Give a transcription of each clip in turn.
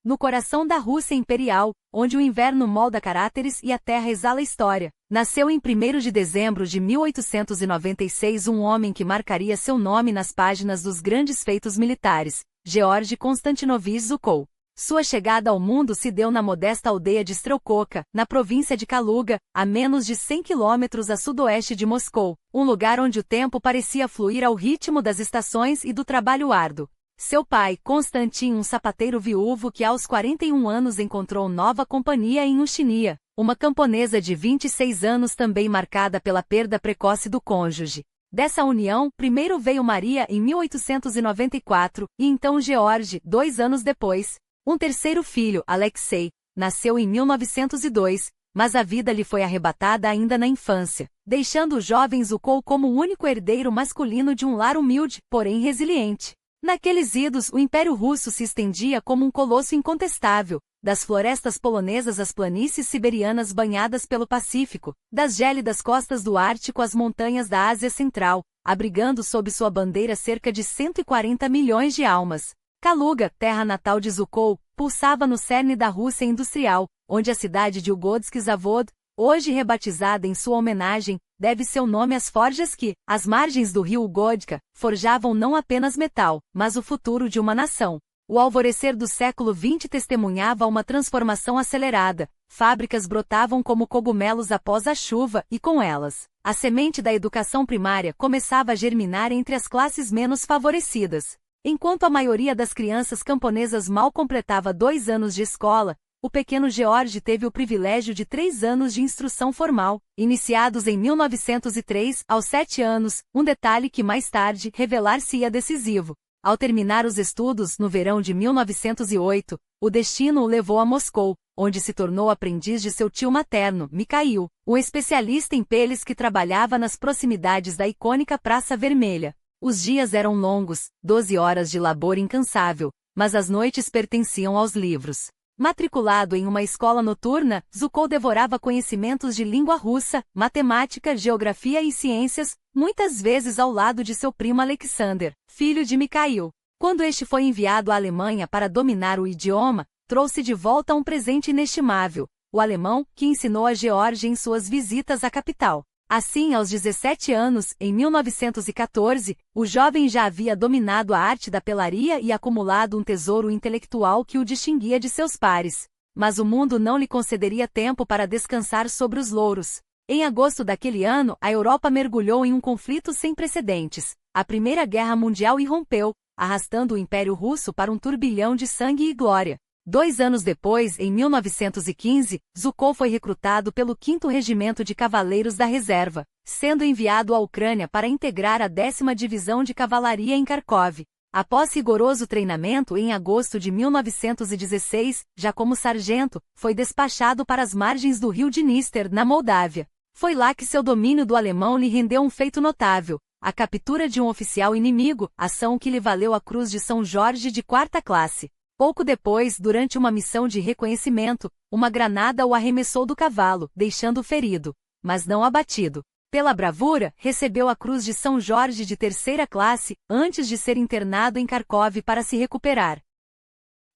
no coração da Rússia imperial, onde o inverno molda caráteres e a terra exala história. Nasceu em 1º de dezembro de 1896 um homem que marcaria seu nome nas páginas dos grandes feitos militares, Georgy Konstantinovich Zhukov. Sua chegada ao mundo se deu na modesta aldeia de Strelkovka, na província de Kaluga, a menos de 100 quilômetros a sudoeste de Moscou, um lugar onde o tempo parecia fluir ao ritmo das estações e do trabalho árduo. Seu pai, Konstantin, um sapateiro viúvo que aos 41 anos encontrou nova companhia em Uchinia, uma camponesa de 26 anos também marcada pela perda precoce do cônjuge. Dessa união, primeiro veio Maria em 1894, e então Georgy, 2 anos depois. Um terceiro filho, Alexei, nasceu em 1902, mas a vida lhe foi arrebatada ainda na infância, deixando o jovem Zhukov como o único herdeiro masculino de um lar humilde, porém resiliente. Naqueles idos, o Império Russo se estendia como um colosso incontestável, das florestas polonesas às planícies siberianas banhadas pelo Pacífico, das gélidas costas do Ártico às montanhas da Ásia Central, abrigando sob sua bandeira cerca de 140 milhões de almas. Kaluga, terra natal de Zhukov, pulsava no cerne da Rússia industrial, onde a cidade de Ugodsky Zavod, hoje rebatizada em sua homenagem, deve seu nome às forjas que, às margens do rio Ugodka, forjavam não apenas metal, mas o futuro de uma nação. O alvorecer do século XX testemunhava uma transformação acelerada, fábricas brotavam como cogumelos após a chuva e com elas, a semente da educação primária começava a germinar entre as classes menos favorecidas. Enquanto a maioria das crianças camponesas mal completava 2 anos de escola, o pequeno Georgy teve o privilégio de 3 anos de instrução formal, iniciados em 1903, aos 7 anos, um detalhe que mais tarde revelar-se-ia decisivo. Ao terminar os estudos no verão de 1908, o destino o levou a Moscou, onde se tornou aprendiz de seu tio materno, Mikhail, um especialista em peles que trabalhava nas proximidades da icônica Praça Vermelha. Os dias eram longos, 12 horas de labor incansável, mas as noites pertenciam aos livros. Matriculado em uma escola noturna, Zhukov devorava conhecimentos de língua russa, matemática, geografia e ciências, muitas vezes ao lado de seu primo Alexander, filho de Mikhail. Quando este foi enviado à Alemanha para dominar o idioma, trouxe de volta um presente inestimável, o alemão, que ensinou a Georgy em suas visitas à capital. Assim, aos 17 anos, em 1914, o jovem já havia dominado a arte da pelaria e acumulado um tesouro intelectual que o distinguia de seus pares. Mas o mundo não lhe concederia tempo para descansar sobre os louros. Em agosto daquele ano, a Europa mergulhou em um conflito sem precedentes. A Primeira Guerra Mundial irrompeu, arrastando o Império Russo para um turbilhão de sangue e glória. 2 anos depois, em 1915, Zhukov foi recrutado pelo 5º Regimento de Cavaleiros da Reserva, sendo enviado à Ucrânia para integrar a 10ª Divisão de Cavalaria em Kharkov. Após rigoroso treinamento em agosto de 1916, já como sargento, foi despachado para as margens do rio Dniester, na Moldávia. Foi lá que seu domínio do alemão lhe rendeu um feito notável, a captura de um oficial inimigo, ação que lhe valeu a Cruz de São Jorge de 4ª classe. Pouco depois, durante uma missão de reconhecimento, uma granada o arremessou do cavalo, deixando-o ferido, mas não abatido. Pela bravura, recebeu a Cruz de São Jorge de 3ª classe, antes de ser internado em Kharkov para se recuperar.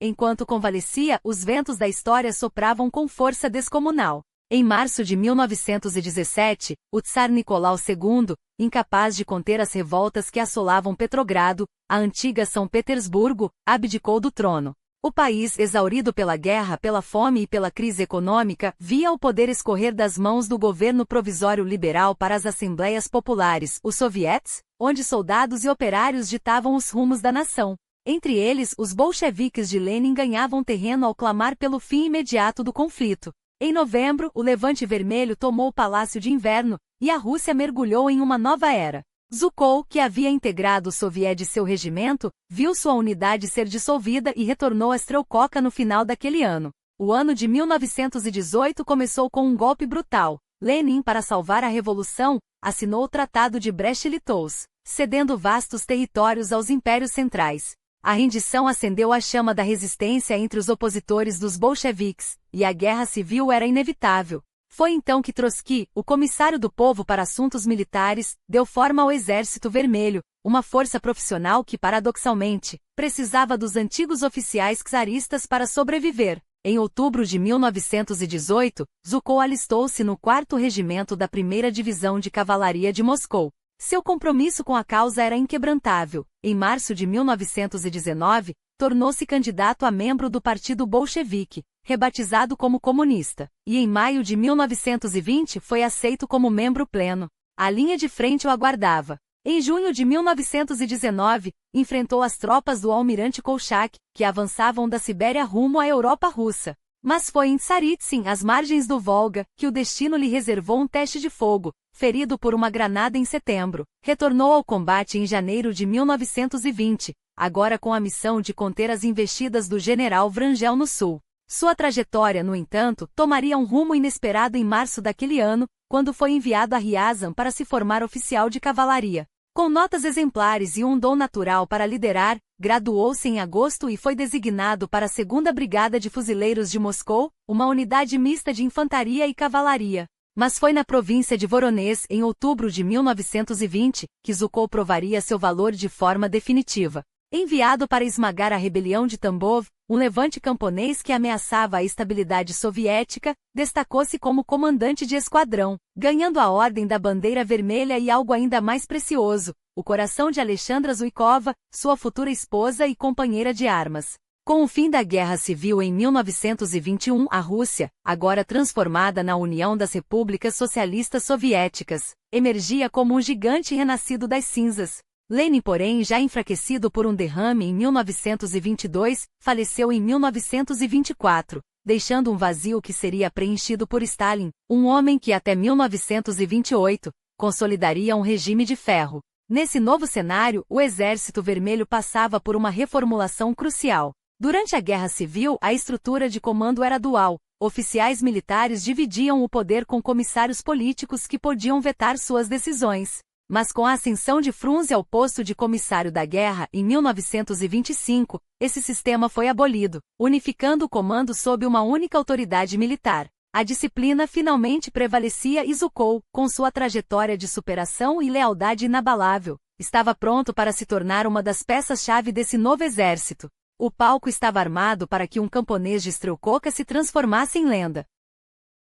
Enquanto convalescia, os ventos da história sopravam com força descomunal. Em março de 1917, o Tsar Nicolau II, incapaz de conter as revoltas que assolavam Petrogrado, a antiga São Petersburgo, abdicou do trono. O país, exaurido pela guerra, pela fome e pela crise econômica, via o poder escorrer das mãos do governo provisório liberal para as assembleias populares, os soviets, onde soldados e operários ditavam os rumos da nação. Entre eles, os bolcheviques de Lenin ganhavam terreno ao clamar pelo fim imediato do conflito. Em novembro, o Levante Vermelho tomou o Palácio de Inverno, e a Rússia mergulhou em uma nova era. Zhukov, que havia integrado o soviet de seu regimento, viu sua unidade ser dissolvida e retornou a Strelkovka no final daquele ano. O ano de 1918 começou com um golpe brutal. Lenin, para salvar a revolução, assinou o Tratado de Brest-Litovsk, cedendo vastos territórios aos impérios centrais. A rendição acendeu a chama da resistência entre os opositores dos bolcheviques, e a guerra civil era inevitável. Foi então que Trotsky, o comissário do povo para assuntos militares, deu forma ao Exército Vermelho, uma força profissional que, paradoxalmente, precisava dos antigos oficiais czaristas para sobreviver. Em outubro de 1918, Zhukov alistou-se no 4º Regimento da 1ª Divisão de Cavalaria de Moscou. Seu compromisso com a causa era inquebrantável. Em março de 1919, tornou-se candidato a membro do Partido Bolchevique, rebatizado como comunista, e em maio de 1920 foi aceito como membro pleno. A linha de frente o aguardava. Em junho de 1919, enfrentou as tropas do almirante Kolchak, que avançavam da Sibéria rumo à Europa russa. Mas foi em Tsaritsyn, às margens do Volga, que o destino lhe reservou um teste de fogo. Ferido por uma granada em setembro, retornou ao combate em janeiro de 1920, agora com a missão de conter as investidas do general Wrangel no sul. Sua trajetória, no entanto, tomaria um rumo inesperado em março daquele ano, quando foi enviado a Ryazan para se formar oficial de cavalaria. Com notas exemplares e um dom natural para liderar, graduou-se em agosto e foi designado para a 2ª Brigada de Fuzileiros de Moscou, uma unidade mista de infantaria e cavalaria. Mas foi na província de Voronezh, em outubro de 1920, que Zhukov provaria seu valor de forma definitiva. Enviado para esmagar a rebelião de Tambov, um levante camponês que ameaçava a estabilidade soviética, destacou-se como comandante de esquadrão, ganhando a Ordem da Bandeira Vermelha e algo ainda mais precioso, o coração de Alexandra Zhuikova, sua futura esposa e companheira de armas. Com o fim da Guerra Civil em 1921, a Rússia, agora transformada na União das Repúblicas Socialistas Soviéticas, emergia como um gigante renascido das cinzas. Lenin, porém, já enfraquecido por um derrame em 1922, faleceu em 1924, deixando um vazio que seria preenchido por Stalin, um homem que até 1928 consolidaria um regime de ferro. Nesse novo cenário, o Exército Vermelho passava por uma reformulação crucial. Durante a Guerra Civil, a estrutura de comando era dual. Oficiais militares dividiam o poder com comissários políticos que podiam vetar suas decisões. Mas com a ascensão de Frunze ao posto de comissário da guerra, em 1925, esse sistema foi abolido, unificando o comando sob uma única autoridade militar. A disciplina finalmente prevalecia e Zhukov, com sua trajetória de superação e lealdade inabalável, estava pronto para se tornar uma das peças-chave desse novo exército. O palco estava armado para que um camponês de Strelkovka se transformasse em lenda.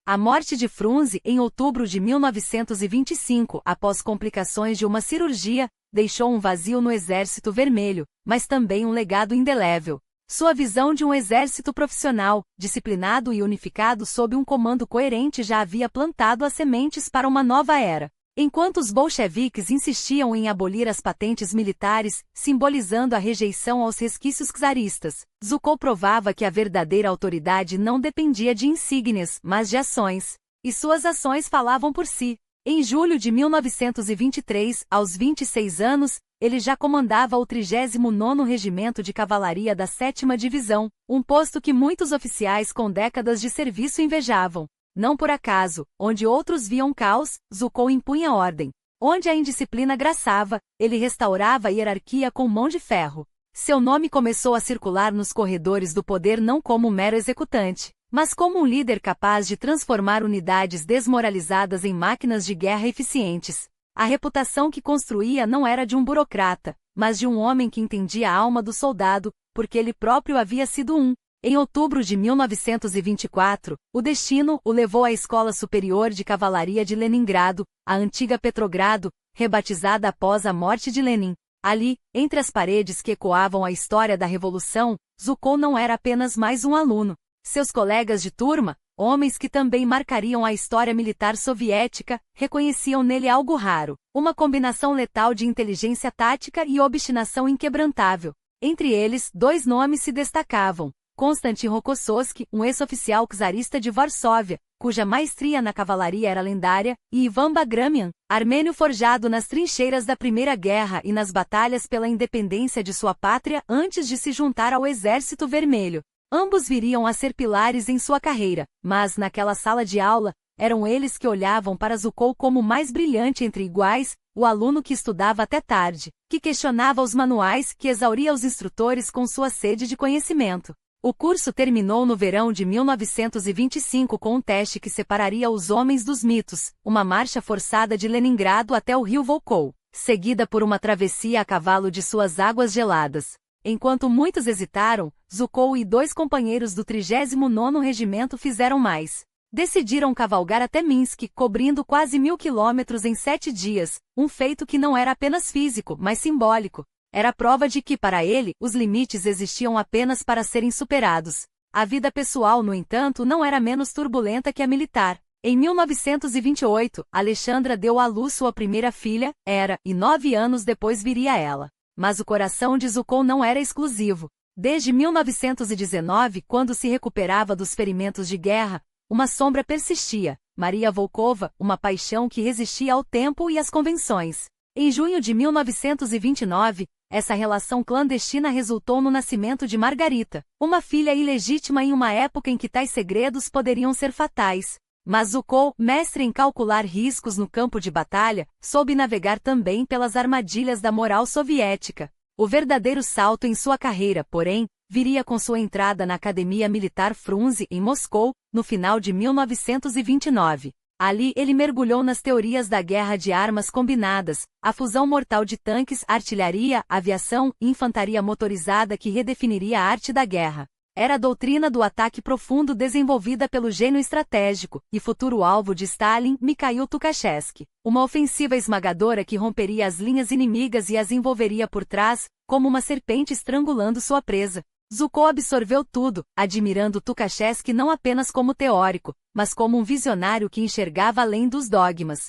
A morte de Frunze, em outubro de 1925, após complicações de uma cirurgia, deixou um vazio no Exército Vermelho, mas também um legado indelével. Sua visão de um exército profissional, disciplinado e unificado sob um comando coerente já havia plantado as sementes para uma nova era. Enquanto os bolcheviques insistiam em abolir as patentes militares, simbolizando a rejeição aos resquícios czaristas, Zhukov provava que a verdadeira autoridade não dependia de insígnias, mas de ações. E suas ações falavam por si. Em julho de 1923, aos 26 anos, ele já comandava o 39º Regimento de Cavalaria da 7ª Divisão, um posto que muitos oficiais com décadas de serviço invejavam. Não por acaso, onde outros viam caos, Zhukov impunha ordem. Onde a indisciplina graçava, ele restaurava a hierarquia com mão de ferro. Seu nome começou a circular nos corredores do poder não como um mero executante, mas como um líder capaz de transformar unidades desmoralizadas em máquinas de guerra eficientes. A reputação que construía não era de um burocrata, mas de um homem que entendia a alma do soldado, porque ele próprio havia sido um. Em outubro de 1924, o destino o levou à Escola Superior de Cavalaria de Leningrado, a antiga Petrogrado, rebatizada após a morte de Lenin. Ali, entre as paredes que ecoavam a história da Revolução, Zhukov não era apenas mais um aluno. Seus colegas de turma, homens que também marcariam a história militar soviética, reconheciam nele algo raro, uma combinação letal de inteligência tática e obstinação inquebrantável. Entre eles, dois nomes se destacavam. Konstantin Rokossovski, um ex-oficial czarista de Varsóvia, cuja maestria na cavalaria era lendária, e Ivan Bagramian, armênio forjado nas trincheiras da Primeira Guerra e nas batalhas pela independência de sua pátria antes de se juntar ao Exército Vermelho. Ambos viriam a ser pilares em sua carreira, mas naquela sala de aula, eram eles que olhavam para Zhukov como o mais brilhante entre iguais, o aluno que estudava até tarde, que questionava os manuais, que exauria os instrutores com sua sede de conhecimento. O curso terminou no verão de 1925 com um teste que separaria os homens dos mitos, uma marcha forçada de Leningrado até o rio Volkhov, seguida por uma travessia a cavalo de suas águas geladas. Enquanto muitos hesitaram, Zhukov e 2 companheiros do 39º Regimento fizeram mais. Decidiram cavalgar até Minsk, cobrindo quase 1000 quilômetros em 7 dias, um feito que não era apenas físico, mas simbólico. Era prova de que, para ele, os limites existiam apenas para serem superados. A vida pessoal, no entanto, não era menos turbulenta que a militar. Em 1928, Alexandra deu à luz sua primeira filha, Hera, e 9 anos depois viria ela. Mas o coração de Zhukov não era exclusivo. Desde 1919, quando se recuperava dos ferimentos de guerra, uma sombra persistia, Maria Volkova, uma paixão que resistia ao tempo e às convenções. Em junho de 1929, essa relação clandestina resultou no nascimento de Margarita, uma filha ilegítima em uma época em que tais segredos poderiam ser fatais. Mas Zhukov, mestre em calcular riscos no campo de batalha, soube navegar também pelas armadilhas da moral soviética. O verdadeiro salto em sua carreira, porém, viria com sua entrada na Academia Militar Frunze, em Moscou, no final de 1929. Ali ele mergulhou nas teorias da guerra de armas combinadas, a fusão mortal de tanques, artilharia, aviação e infantaria motorizada que redefiniria a arte da guerra. Era a doutrina do ataque profundo desenvolvida pelo gênio estratégico e futuro alvo de Stalin, Mikhail Tukhachevsky. Uma ofensiva esmagadora que romperia as linhas inimigas e as envolveria por trás, como uma serpente estrangulando sua presa. Zhukov absorveu tudo, admirando Tukhachevsky não apenas como teórico, mas como um visionário que enxergava além dos dogmas.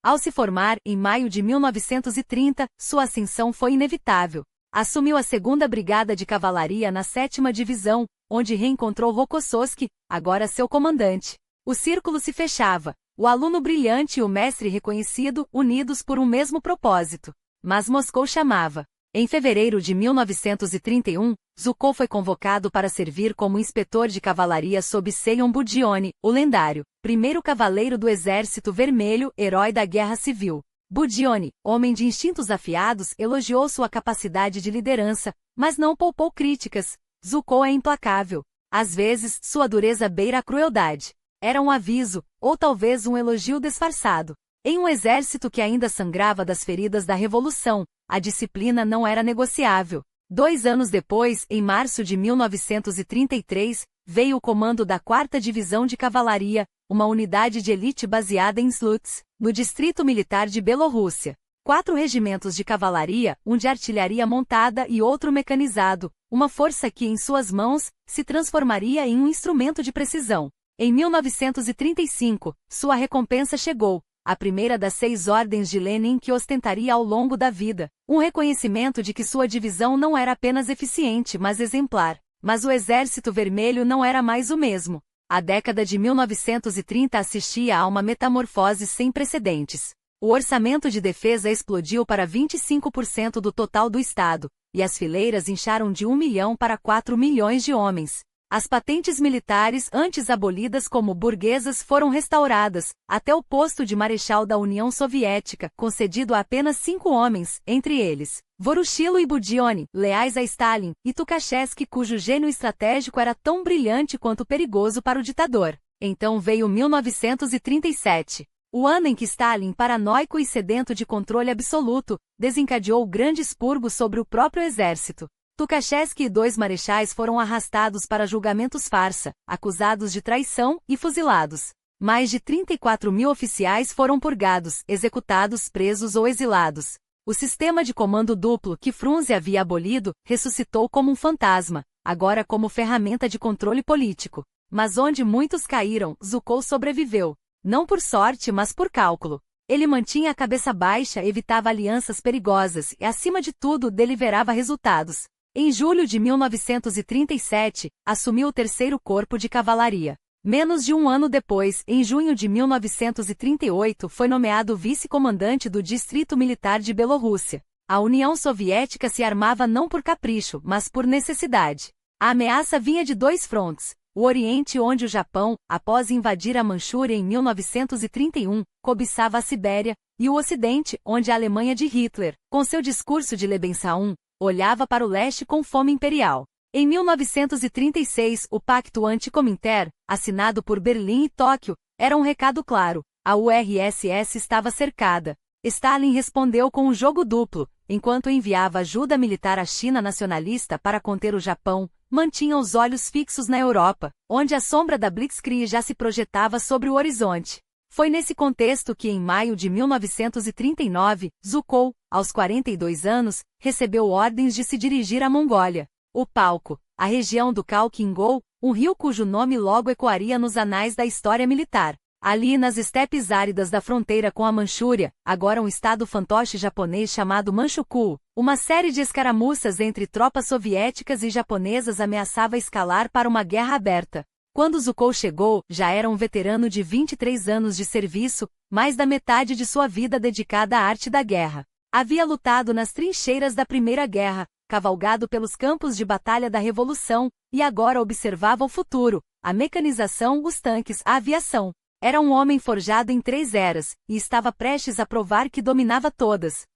Ao se formar, em maio de 1930, sua ascensão foi inevitável. Assumiu a 2ª Brigada de Cavalaria na 7ª Divisão, onde reencontrou Rokossovski, agora seu comandante. O círculo se fechava, o aluno brilhante e o mestre reconhecido, unidos por um mesmo propósito. Mas Moscou chamava. Em fevereiro de 1931, Zhukov foi convocado para servir como inspetor de cavalaria sob Semyon Budyonny, o lendário, primeiro cavaleiro do Exército Vermelho, herói da Guerra Civil. Budyonny, homem de instintos afiados, elogiou sua capacidade de liderança, mas não poupou críticas. Zhukov é implacável. Às vezes, sua dureza beira a crueldade. Era um aviso, ou talvez um elogio disfarçado. Em um exército que ainda sangrava das feridas da Revolução, a disciplina não era negociável. 2 anos depois, em março de 1933, veio o comando da 4ª Divisão de Cavalaria, uma unidade de elite baseada em Sluts, no Distrito Militar de Bielorrússia. 4 regimentos de cavalaria, um de artilharia montada e outro mecanizado, uma força que, em suas mãos, se transformaria em um instrumento de precisão. Em 1935, sua recompensa chegou. A primeira das 6 ordens de Lenin que ostentaria ao longo da vida, um reconhecimento de que sua divisão não era apenas eficiente mas exemplar. Mas o Exército Vermelho não era mais o mesmo. A década de 1930 assistia a uma metamorfose sem precedentes. O orçamento de defesa explodiu para 25% do total do Estado, e as fileiras incharam de 1 milhão para 4 milhões de homens. As patentes militares antes abolidas como burguesas foram restauradas, até o posto de marechal da União Soviética, concedido a apenas 5 homens, entre eles Voroshilo e Budyonny, leais a Stalin, e Tukhachevsky, cujo gênio estratégico era tão brilhante quanto perigoso para o ditador. Então veio 1937. O ano em que Stalin, paranoico e sedento de controle absoluto, desencadeou o grande expurgo sobre o próprio exército. Tukhachevsky e 2 marechais foram arrastados para julgamentos farsa, acusados de traição e fuzilados. Mais de 34 mil oficiais foram purgados, executados, presos ou exilados. O sistema de comando duplo que Frunze havia abolido, ressuscitou como um fantasma, agora como ferramenta de controle político. Mas onde muitos caíram, Zhukov sobreviveu. Não por sorte mas por cálculo. Ele mantinha a cabeça baixa, evitava alianças perigosas e, acima de tudo, deliberava resultados. Em julho de 1937, assumiu o 3º Corpo de Cavalaria. Menos de um ano depois, em junho de 1938, foi nomeado vice-comandante do Distrito Militar de Bielorrússia. A União Soviética se armava não por capricho, mas por necessidade. A ameaça vinha de 2 frontes. O Oriente, onde o Japão, após invadir a Manchúria em 1931, cobiçava a Sibéria, e o Ocidente, onde a Alemanha de Hitler, com seu discurso de Lebensraum, olhava para o leste com fome imperial. Em 1936, o Pacto Anti-Cominter, assinado por Berlim e Tóquio, era um recado claro: a URSS estava cercada. Stalin respondeu com um jogo duplo: enquanto enviava ajuda militar à China nacionalista para conter o Japão, mantinha os olhos fixos na Europa, onde a sombra da Blitzkrieg já se projetava sobre o horizonte. Foi nesse contexto que, em maio de 1939, Zhukov, aos 42 anos, recebeu ordens de se dirigir à Mongólia. O palco, a região do Khalkhin-Gol, um rio cujo nome logo ecoaria nos anais da história militar. Ali nas estepes áridas da fronteira com a Manchúria, agora um estado fantoche japonês chamado Manchukuo, uma série de escaramuças entre tropas soviéticas e japonesas ameaçava escalar para uma guerra aberta. Quando Zhukov chegou, já era um veterano de 23 anos de serviço, mais da metade de sua vida dedicada à arte da guerra. Havia lutado nas trincheiras da Primeira Guerra, cavalgado pelos campos de batalha da Revolução, e agora observava o futuro: a mecanização, os tanques, a aviação. Era um homem forjado em 3 eras, e estava prestes a provar que dominava todas.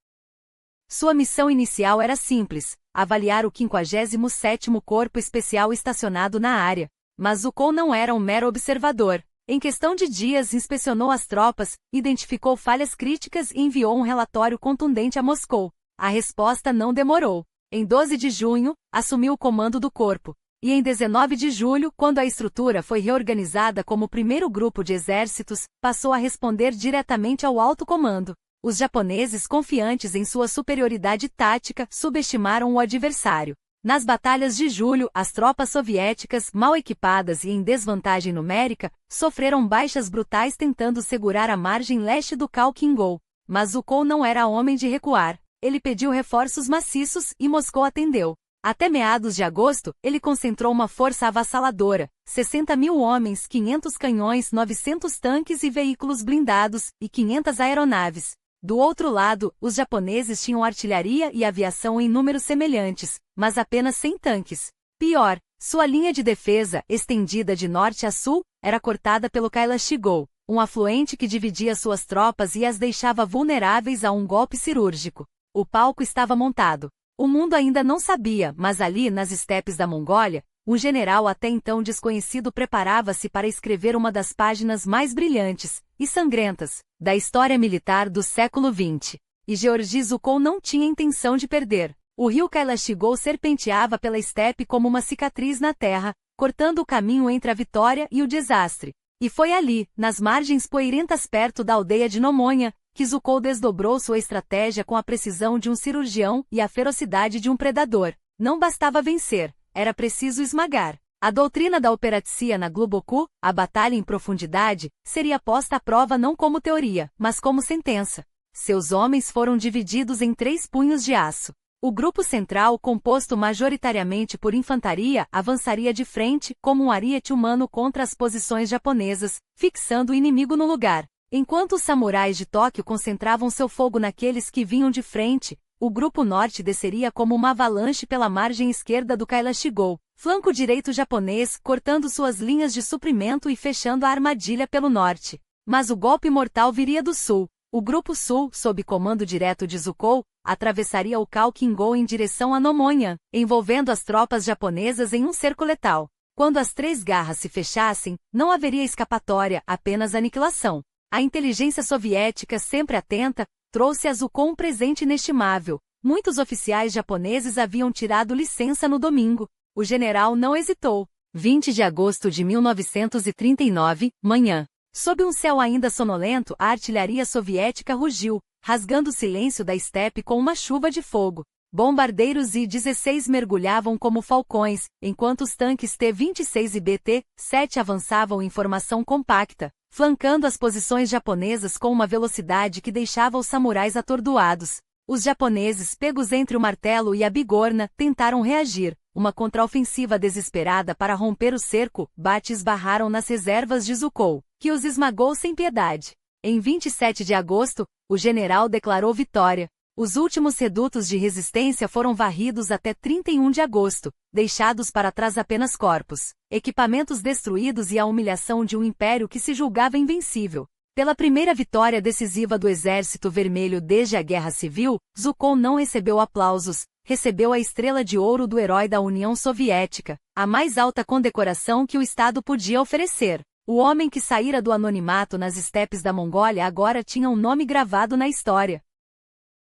Sua missão inicial era simples: avaliar o 57º Corpo Especial estacionado na área. Mas Zhukov não era um mero observador. Em questão de dias inspecionou as tropas, identificou falhas críticas e enviou um relatório contundente a Moscou. A resposta não demorou. Em 12 de junho, assumiu o comando do corpo. E em 19 de julho, quando a estrutura foi reorganizada como o primeiro grupo de exércitos, passou a responder diretamente ao alto comando. Os japoneses, confiantes em sua superioridade tática, subestimaram o adversário. Nas batalhas de julho, as tropas soviéticas, mal equipadas e em desvantagem numérica, sofreram baixas brutais tentando segurar a margem leste do Khalkhin-Gol. Mas Zhukov não era homem de recuar. Ele pediu reforços maciços e Moscou atendeu. Até meados de agosto, ele concentrou uma força avassaladora: 60.000 homens, 500 canhões, 900 tanques e veículos blindados, e 500 aeronaves. Do outro lado, os japoneses tinham artilharia e aviação em números semelhantes, mas apenas 100 tanques. Pior, sua linha de defesa, estendida de norte a sul, era cortada pelo Kailash-Gol, um afluente que dividia suas tropas e as deixava vulneráveis a um golpe cirúrgico. O palco estava montado. O mundo ainda não sabia, mas ali nas estepes da Mongólia, um general até então desconhecido preparava-se para escrever uma das páginas mais brilhantes e sangrentas da história militar do século XX. E Georgi Zhukov não tinha intenção de perder. O rio Kailash-Gol serpenteava pela estepe como uma cicatriz na terra, cortando o caminho entre a vitória e o desastre. E foi ali, nas margens poeirentas perto da aldeia de Nomonha, que Zhukov desdobrou sua estratégia com a precisão de um cirurgião e a ferocidade de um predador. Não bastava vencer, era preciso esmagar. A doutrina da Operatia na Glubokú, a batalha em profundidade, seria posta à prova não como teoria, mas como sentença. Seus homens foram divididos em 3 punhos de aço. O grupo central, composto majoritariamente por infantaria, avançaria de frente, como um ariete humano contra as posições japonesas, fixando o inimigo no lugar. Enquanto os samurais de Tóquio concentravam seu fogo naqueles que vinham de frente, o grupo norte desceria como uma avalanche pela margem esquerda do Kailash-Gol, flanco direito japonês, cortando suas linhas de suprimento e fechando a armadilha pelo norte. Mas o golpe mortal viria do sul. O Grupo Sul, sob comando direto de Zhukov, atravessaria o Khalkhin-Gol em direção a Nomonhan, envolvendo as tropas japonesas em um cerco letal. Quando as 3 garras se fechassem, não haveria escapatória, apenas aniquilação. A inteligência soviética, sempre atenta, trouxe a Zhukov um presente inestimável. Muitos oficiais japoneses haviam tirado licença no domingo. O general não hesitou. 20 de agosto de 1939, manhã. Sob um céu ainda sonolento, a artilharia soviética rugiu, rasgando o silêncio da estepe com uma chuva de fogo. Bombardeiros I-16 mergulhavam como falcões, enquanto os tanques T-26 e BT-7 avançavam em formação compacta, flancando as posições japonesas com uma velocidade que deixava os samurais atordoados. Os japoneses, pegos entre o martelo e a bigorna, tentaram reagir. Uma contraofensiva desesperada para romper o cerco, esbarraram nas reservas de Zhukov, que os esmagou sem piedade. Em 27 de agosto, o general declarou vitória. Os últimos redutos de resistência foram varridos até 31 de agosto, deixados para trás apenas corpos, equipamentos destruídos e a humilhação de um império que se julgava invencível. Pela primeira vitória decisiva do Exército Vermelho desde a Guerra Civil, Zhukov não recebeu aplausos, recebeu a Estrela de Ouro do Herói da União Soviética, a mais alta condecoração que o Estado podia oferecer. O homem que saíra do anonimato nas estepes da Mongólia agora tinha um nome gravado na história.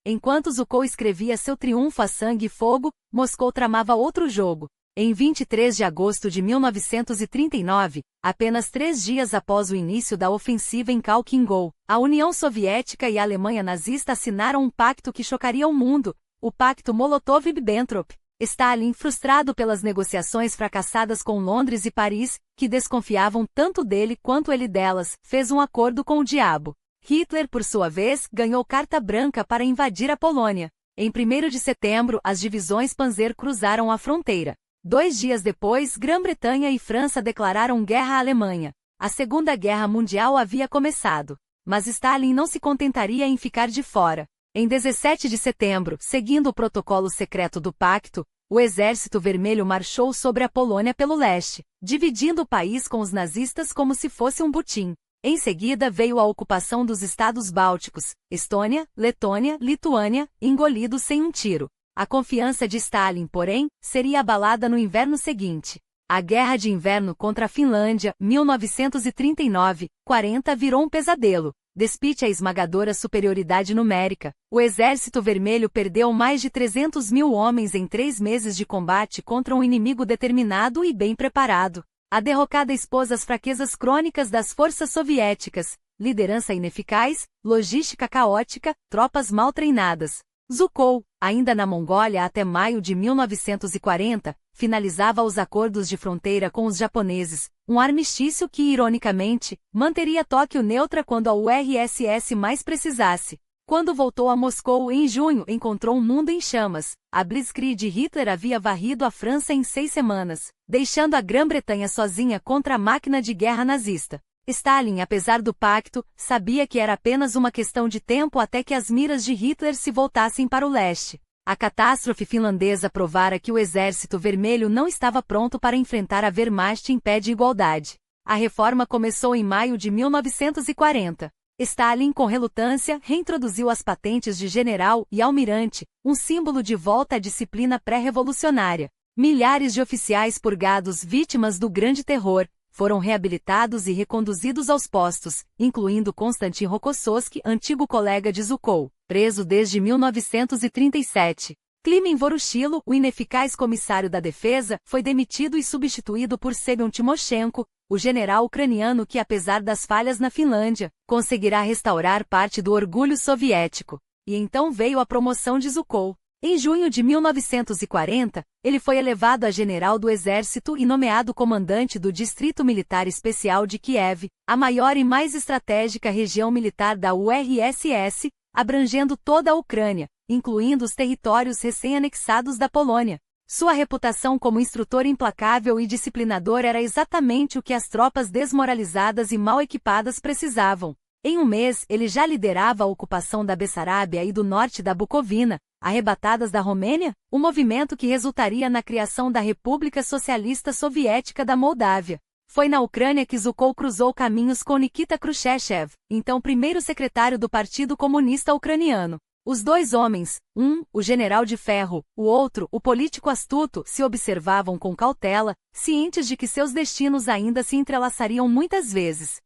Enquanto Zhukov escrevia seu triunfo a sangue e fogo, Moscou tramava outro jogo. Em 23 de agosto de 1939, apenas 3 dias após o início da ofensiva em Khalkhin-Gol, a União Soviética e a Alemanha nazista assinaram um pacto que chocaria o mundo, o Pacto Molotov-Ribbentrop. Stalin, frustrado pelas negociações fracassadas com Londres e Paris, que desconfiavam tanto dele quanto ele delas, fez um acordo com o diabo. Hitler, por sua vez, ganhou carta branca para invadir a Polônia. Em 1º de setembro, as divisões Panzer cruzaram a fronteira. 2 dias depois, Grã-Bretanha e França declararam guerra à Alemanha. A Segunda Guerra Mundial havia começado. Mas Stalin não se contentaria em ficar de fora. Em 17 de setembro, seguindo o protocolo secreto do pacto, o Exército Vermelho marchou sobre a Polônia pelo leste, dividindo o país com os nazistas como se fosse um butim. Em seguida veio a ocupação dos estados bálticos, Estônia, Letônia, Lituânia, engolidos sem um tiro. A confiança de Stalin, porém, seria abalada no inverno seguinte. A Guerra de Inverno contra a Finlândia, 1939-40, virou um pesadelo. Despite a esmagadora superioridade numérica, o Exército Vermelho perdeu mais de 300 mil homens em 3 meses de combate contra um inimigo determinado e bem preparado. A derrocada expôs as fraquezas crônicas das forças soviéticas, liderança ineficaz, logística caótica, tropas mal treinadas. Zhukov, ainda na Mongólia até maio de 1940, finalizava os acordos de fronteira com os japoneses, um armistício que, ironicamente, manteria Tóquio neutra quando a URSS mais precisasse. Quando voltou a Moscou em junho, encontrou um mundo em chamas. A Blitzkrieg de Hitler havia varrido a França em 6 semanas, deixando a Grã-Bretanha sozinha contra a máquina de guerra nazista. Stalin, apesar do pacto, sabia que era apenas uma questão de tempo até que as miras de Hitler se voltassem para o leste. A catástrofe finlandesa provara que o Exército Vermelho não estava pronto para enfrentar a Wehrmacht em pé de igualdade. A reforma começou em maio de 1940. Stalin, com relutância, reintroduziu as patentes de general e almirante, um símbolo de volta à disciplina pré-revolucionária. Milhares de oficiais purgados vítimas do Grande Terror foram reabilitados e reconduzidos aos postos, incluindo Konstantin Rokossovski, antigo colega de Zhukov, preso desde 1937. Klimen Voroshilov, o ineficaz comissário da defesa, foi demitido e substituído por Semyon Timoshenko, o general ucraniano que, apesar das falhas na Finlândia, conseguirá restaurar parte do orgulho soviético. E então veio a promoção de Zhukov. Em junho de 1940, ele foi elevado a general do exército e nomeado comandante do Distrito Militar Especial de Kiev, a maior e mais estratégica região militar da URSS, abrangendo toda a Ucrânia, incluindo os territórios recém-anexados da Polônia. Sua reputação como instrutor implacável e disciplinador era exatamente o que as tropas desmoralizadas e mal equipadas precisavam. Em um mês, ele já liderava a ocupação da Bessarábia e do norte da Bucovina, arrebatadas da Romênia, o movimento que resultaria na criação da República Socialista Soviética da Moldávia. Foi na Ucrânia que Zhukov cruzou caminhos com Nikita Khrushchev, então primeiro secretário do Partido Comunista Ucraniano. Os dois homens, um, o general de ferro, o outro, o político astuto, se observavam com cautela, cientes de que seus destinos ainda se entrelaçariam muitas vezes.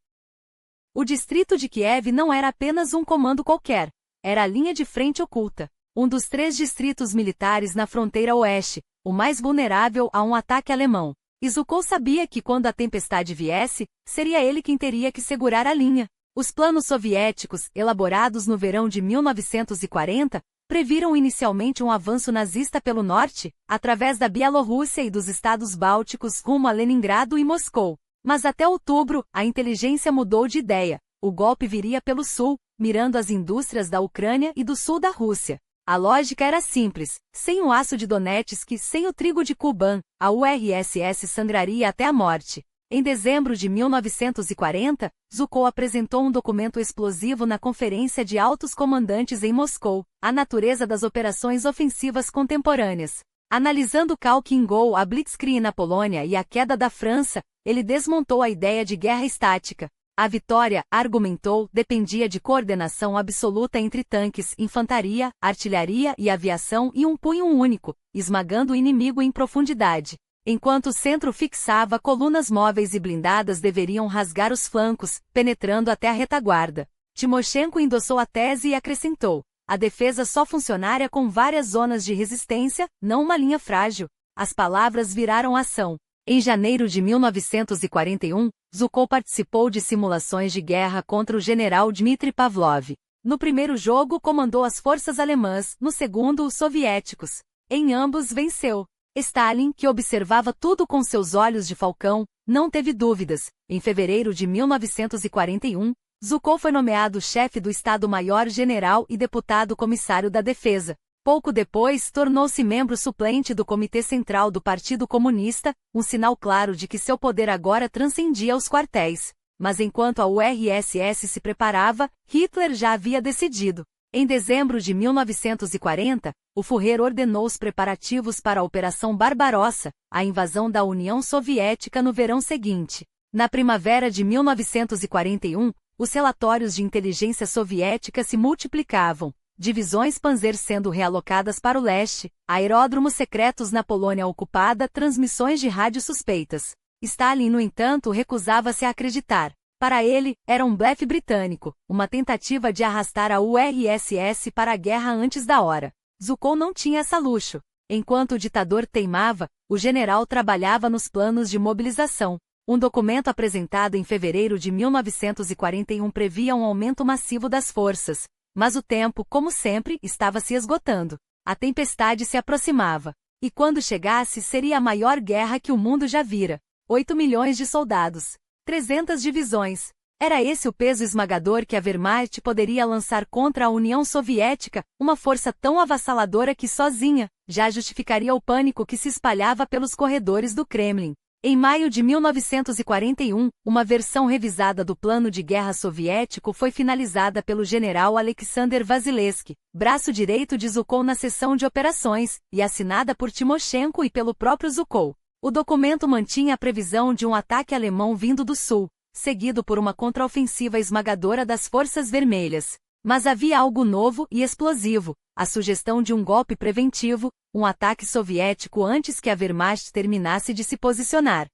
O distrito de Kiev não era apenas um comando qualquer, era a linha de frente oculta, um dos 3 distritos militares na fronteira oeste, o mais vulnerável a um ataque alemão. E Zhukov sabia que quando a tempestade viesse, seria ele quem teria que segurar a linha. Os planos soviéticos, elaborados no verão de 1940, previram inicialmente um avanço nazista pelo norte, através da Bielorrússia e dos estados bálticos rumo a Leningrado e Moscou. Mas até outubro, a inteligência mudou de ideia. O golpe viria pelo sul, mirando as indústrias da Ucrânia e do sul da Rússia. A lógica era simples: sem o aço de Donetsk, sem o trigo de Kuban, a URSS sangraria até a morte. Em dezembro de 1940, Zhukov apresentou um documento explosivo na Conferência de Altos Comandantes em Moscou, A Natureza das Operações Ofensivas Contemporâneas. Analisando Khalkhin-Gol, a Blitzkrieg na Polônia e a queda da França, ele desmontou a ideia de guerra estática. A vitória, argumentou, dependia de coordenação absoluta entre tanques, infantaria, artilharia e aviação e um punho único, esmagando o inimigo em profundidade. Enquanto o centro fixava colunas móveis e blindadas deveriam rasgar os flancos, penetrando até a retaguarda. Timoshenko endossou a tese e acrescentou: a defesa só funcionaria com várias zonas de resistência, não uma linha frágil. As palavras viraram ação. Em janeiro de 1941, Zhukov participou de simulações de guerra contra o general Dmitry Pavlov. No primeiro jogo comandou as forças alemãs, no segundo os soviéticos. Em ambos venceu. Stalin, que observava tudo com seus olhos de falcão, não teve dúvidas. Em fevereiro de 1941, Zhukov foi nomeado chefe do Estado-Maior-General e deputado comissário da Defesa. Pouco depois, tornou-se membro suplente do Comitê Central do Partido Comunista, um sinal claro de que seu poder agora transcendia os quartéis. Mas enquanto a URSS se preparava, Hitler já havia decidido. Em dezembro de 1940, o Führer ordenou os preparativos para a Operação Barbarossa, a invasão da União Soviética no verão seguinte. Na primavera de 1941, os relatórios de inteligência soviética se multiplicavam. Divisões Panzer sendo realocadas para o leste, aeródromos secretos na Polônia ocupada, transmissões de rádio suspeitas. Stalin, no entanto, recusava-se a acreditar. Para ele, era um blefe britânico, uma tentativa de arrastar a URSS para a guerra antes da hora. Zhukov não tinha essa luxo. Enquanto o ditador teimava, o general trabalhava nos planos de mobilização. Um documento apresentado em fevereiro de 1941 previa um aumento massivo das forças. Mas o tempo, como sempre, estava se esgotando. A tempestade se aproximava. E quando chegasse, seria a maior guerra que o mundo já vira. 8 milhões de soldados. 300 divisões. Era esse o peso esmagador que a Wehrmacht poderia lançar contra a União Soviética, uma força tão avassaladora que sozinha, já justificaria o pânico que se espalhava pelos corredores do Kremlin. Em maio de 1941, uma versão revisada do plano de guerra soviético foi finalizada pelo general Alexander Vasilevsky, braço direito de Zhukov na seção de operações, e assinada por Timoshenko e pelo próprio Zhukov. O documento mantinha a previsão de um ataque alemão vindo do sul, seguido por uma contraofensiva esmagadora das forças vermelhas. Mas havia algo novo e explosivo, a sugestão de um golpe preventivo, um ataque soviético antes que a Wehrmacht terminasse de se posicionar.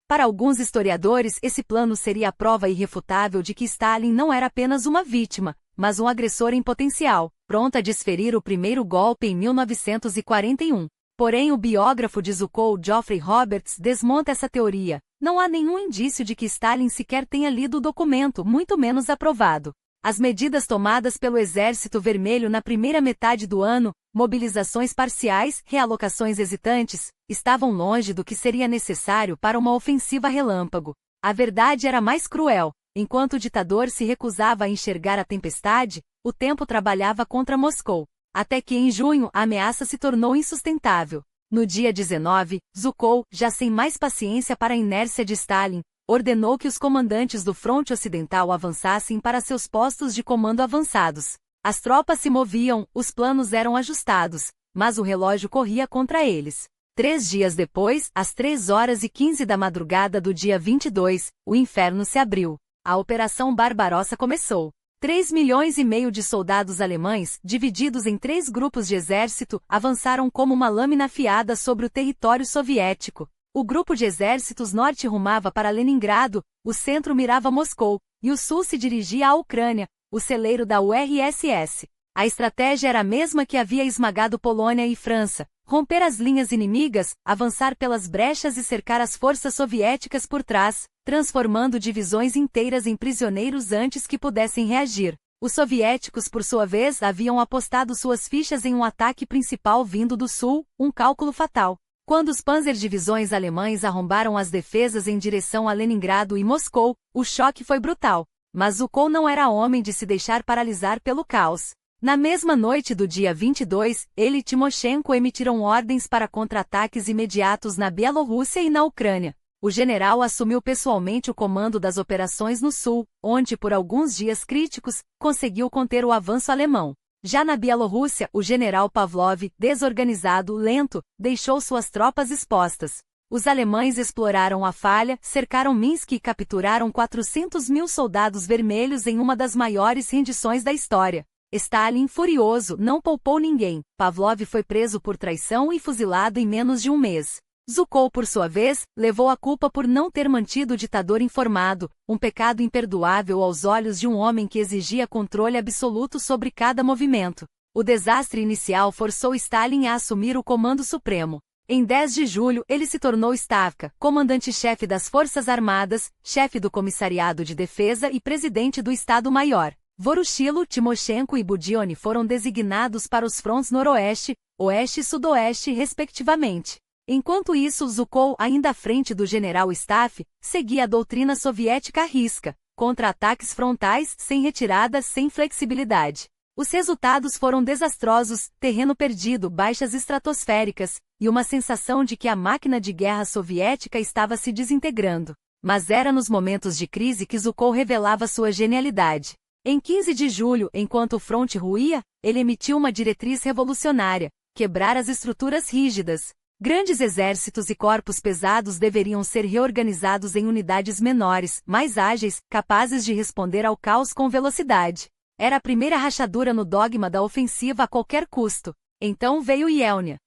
Para alguns historiadores, esse plano seria a prova irrefutável de que Stalin não era apenas uma vítima, mas um agressor em potencial, pronto a desferir o primeiro golpe em 1941. Porém, o biógrafo de Zhukov, Geoffrey Roberts, desmonta essa teoria. Não há nenhum indício de que Stalin sequer tenha lido o documento, muito menos aprovado. As medidas tomadas pelo Exército Vermelho na primeira metade do ano, mobilizações parciais, realocações hesitantes, estavam longe do que seria necessário para uma ofensiva relâmpago. A verdade era mais cruel. Enquanto o ditador se recusava a enxergar a tempestade, o tempo trabalhava contra Moscou. Até que em junho a ameaça se tornou insustentável. No dia 19, Zhukov, já sem mais paciência para a inércia de Stalin, ordenou que os comandantes do fronte ocidental avançassem para seus postos de comando avançados. As tropas se moviam, os planos eram ajustados, mas o relógio corria contra eles. 3 dias depois, às 3h15 da madrugada do dia 22, o inferno se abriu. A Operação Barbarossa começou. 3,5 milhões de soldados alemães, divididos em 3 grupos de exército, avançaram como uma lâmina afiada sobre o território soviético. O grupo de exércitos norte rumava para Leningrado, o centro mirava Moscou, e o sul se dirigia à Ucrânia, o celeiro da URSS. A estratégia era a mesma que havia esmagado Polônia e França: romper as linhas inimigas, avançar pelas brechas e cercar as forças soviéticas por trás, transformando divisões inteiras em prisioneiros antes que pudessem reagir. Os soviéticos, por sua vez, haviam apostado suas fichas em um ataque principal vindo do sul, um cálculo fatal. Quando os panzer-divisões alemães arrombaram as defesas em direção a Leningrado e Moscou, o choque foi brutal. Mas Zhukov não era homem de se deixar paralisar pelo caos. Na mesma noite do dia 22, ele e Timoshenko emitiram ordens para contra-ataques imediatos na Bielorrússia e na Ucrânia. O general assumiu pessoalmente o comando das operações no sul, onde, por alguns dias críticos, conseguiu conter o avanço alemão. Já na Bielorrússia, o general Pavlov, desorganizado, lento, deixou suas tropas expostas. Os alemães exploraram a falha, cercaram Minsk e capturaram 400.000 soldados vermelhos em uma das maiores rendições da história. Stalin, furioso, não poupou ninguém. Pavlov foi preso por traição e fuzilado em menos de um mês. Zhukov, por sua vez, levou a culpa por não ter mantido o ditador informado, um pecado imperdoável aos olhos de um homem que exigia controle absoluto sobre cada movimento. O desastre inicial forçou Stalin a assumir o comando supremo. Em 10 de julho, ele se tornou Stavka, comandante-chefe das Forças Armadas, chefe do Comissariado de Defesa e presidente do Estado-Maior. Voroshilo, Timoshenko e Budyonny foram designados para os frontes noroeste, oeste e sudoeste, respectivamente. Enquanto isso, Zhukov, ainda à frente do general Staff, seguia a doutrina soviética à risca, contra-ataques frontais, sem retirada, sem flexibilidade. Os resultados foram desastrosos, terreno perdido, baixas estratosféricas, e uma sensação de que a máquina de guerra soviética estava se desintegrando. Mas era nos momentos de crise que Zhukov revelava sua genialidade. Em 15 de julho, enquanto o fronte ruía, ele emitiu uma diretriz revolucionária: quebrar as estruturas rígidas. Grandes exércitos e corpos pesados deveriam ser reorganizados em unidades menores, mais ágeis, capazes de responder ao caos com velocidade. Era a primeira rachadura no dogma da ofensiva a qualquer custo. Então veio Yelnya.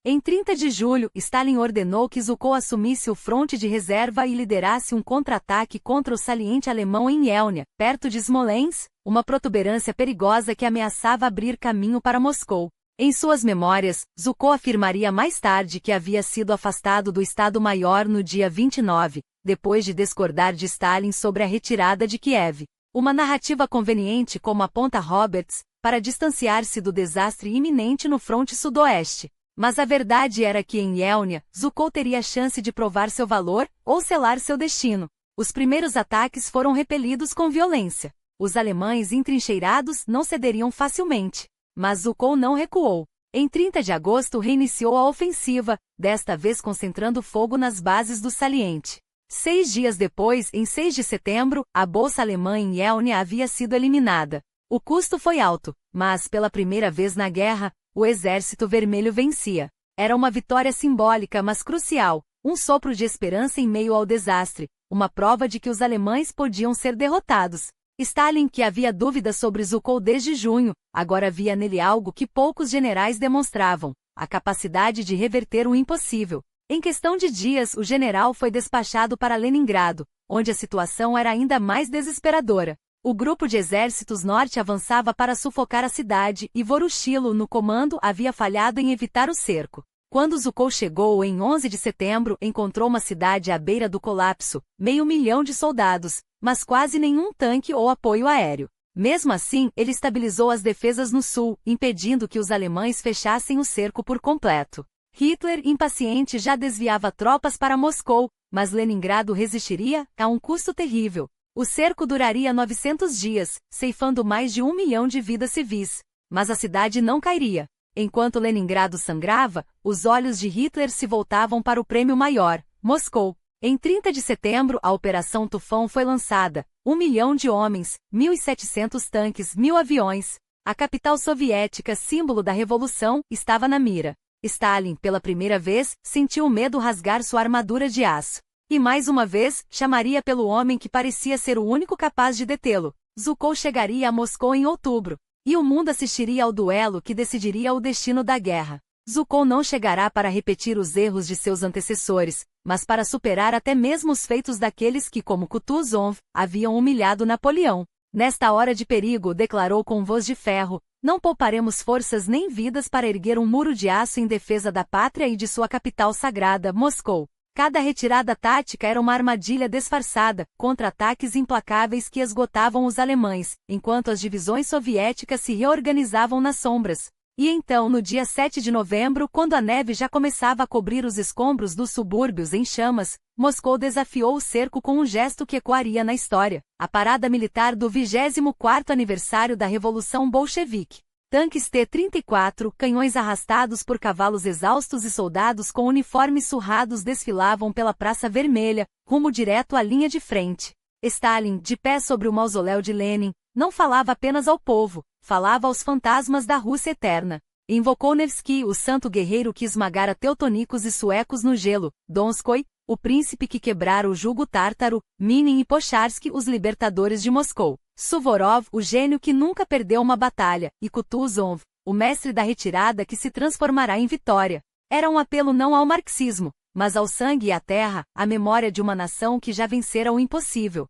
Em 30 de julho, Stalin ordenou que Zhukov assumisse o fronte de reserva e liderasse um contra-ataque contra o saliente alemão em Yelnya, perto de Smolensk, uma protuberância perigosa que ameaçava abrir caminho para Moscou. Em suas memórias, Zhukov afirmaria mais tarde que havia sido afastado do Estado-Maior no dia 29, depois de discordar de Stalin sobre a retirada de Kiev. Uma narrativa conveniente, como aponta Roberts, para distanciar-se do desastre iminente no fronte sudoeste. Mas a verdade era que em Yelnya, Zhukov teria a chance de provar seu valor, ou selar seu destino. Os primeiros ataques foram repelidos com violência. Os alemães entrincheirados não cederiam facilmente. Mas Zhukov não recuou. Em 30 de agosto reiniciou a ofensiva, desta vez concentrando fogo nas bases do saliente. 6 dias depois, em 6 de setembro, a bolsa alemã em Yelnya havia sido eliminada. O custo foi alto, mas pela primeira vez na guerra, o Exército Vermelho vencia. Era uma vitória simbólica mas crucial, um sopro de esperança em meio ao desastre, uma prova de que os alemães podiam ser derrotados. Stalin, que havia dúvidas sobre Zhukov desde junho, agora via nele algo que poucos generais demonstravam: a capacidade de reverter o impossível. Em questão de dias, o general foi despachado para Leningrado, onde a situação era ainda mais desesperadora. O grupo de exércitos norte avançava para sufocar a cidade e Voroshilo, no comando, havia falhado em evitar o cerco. Quando Zhukov chegou em 11 de setembro, encontrou uma cidade à beira do colapso, 500.000 de soldados, mas quase nenhum tanque ou apoio aéreo. Mesmo assim, ele estabilizou as defesas no sul, impedindo que os alemães fechassem o cerco por completo. Hitler, impaciente, já desviava tropas para Moscou, mas Leningrado resistiria, a um custo terrível. O cerco duraria 900 dias, ceifando mais de 1 milhão de vidas civis. Mas a cidade não cairia. Enquanto Leningrado sangrava, os olhos de Hitler se voltavam para o prêmio maior, Moscou. Em 30 de setembro, a Operação Tufão foi lançada. 1 milhão de homens, 1.700 tanques, 1.000 aviões. A capital soviética, símbolo da revolução, estava na mira. Stalin, pela primeira vez, sentiu o medo rasgar sua armadura de aço. E mais uma vez, chamaria pelo homem que parecia ser o único capaz de detê-lo. Zhukov chegaria a Moscou em outubro. E o mundo assistiria ao duelo que decidiria o destino da guerra. Zhukov não chegará para repetir os erros de seus antecessores, mas para superar até mesmo os feitos daqueles que, como Kutuzov, haviam humilhado Napoleão. Nesta hora de perigo, declarou com voz de ferro: não pouparemos forças nem vidas para erguer um muro de aço em defesa da pátria e de sua capital sagrada, Moscou. Cada retirada tática era uma armadilha disfarçada, contra-ataques implacáveis que esgotavam os alemães, enquanto as divisões soviéticas se reorganizavam nas sombras. E então, no dia 7 de novembro, quando a neve já começava a cobrir os escombros dos subúrbios em chamas, Moscou desafiou o cerco com um gesto que ecoaria na história: a parada militar do 24º aniversário da Revolução Bolchevique. Tanques T-34, canhões arrastados por cavalos exaustos e soldados com uniformes surrados desfilavam pela Praça Vermelha, rumo direto à linha de frente. Stalin, de pé sobre o mausoléu de Lenin, não falava apenas ao povo, falava aos fantasmas da Rússia eterna. Invocou Nevsky, o santo guerreiro que esmagara teutonicos e suecos no gelo, Donskoi, o príncipe que quebrara o jugo tártaro, Minin e Pocharski, os libertadores de Moscou, Suvorov, o gênio que nunca perdeu uma batalha, e Kutuzov, o mestre da retirada que se transformará em vitória. Era um apelo não ao marxismo, mas ao sangue e à terra, à memória de uma nação que já vencera o impossível.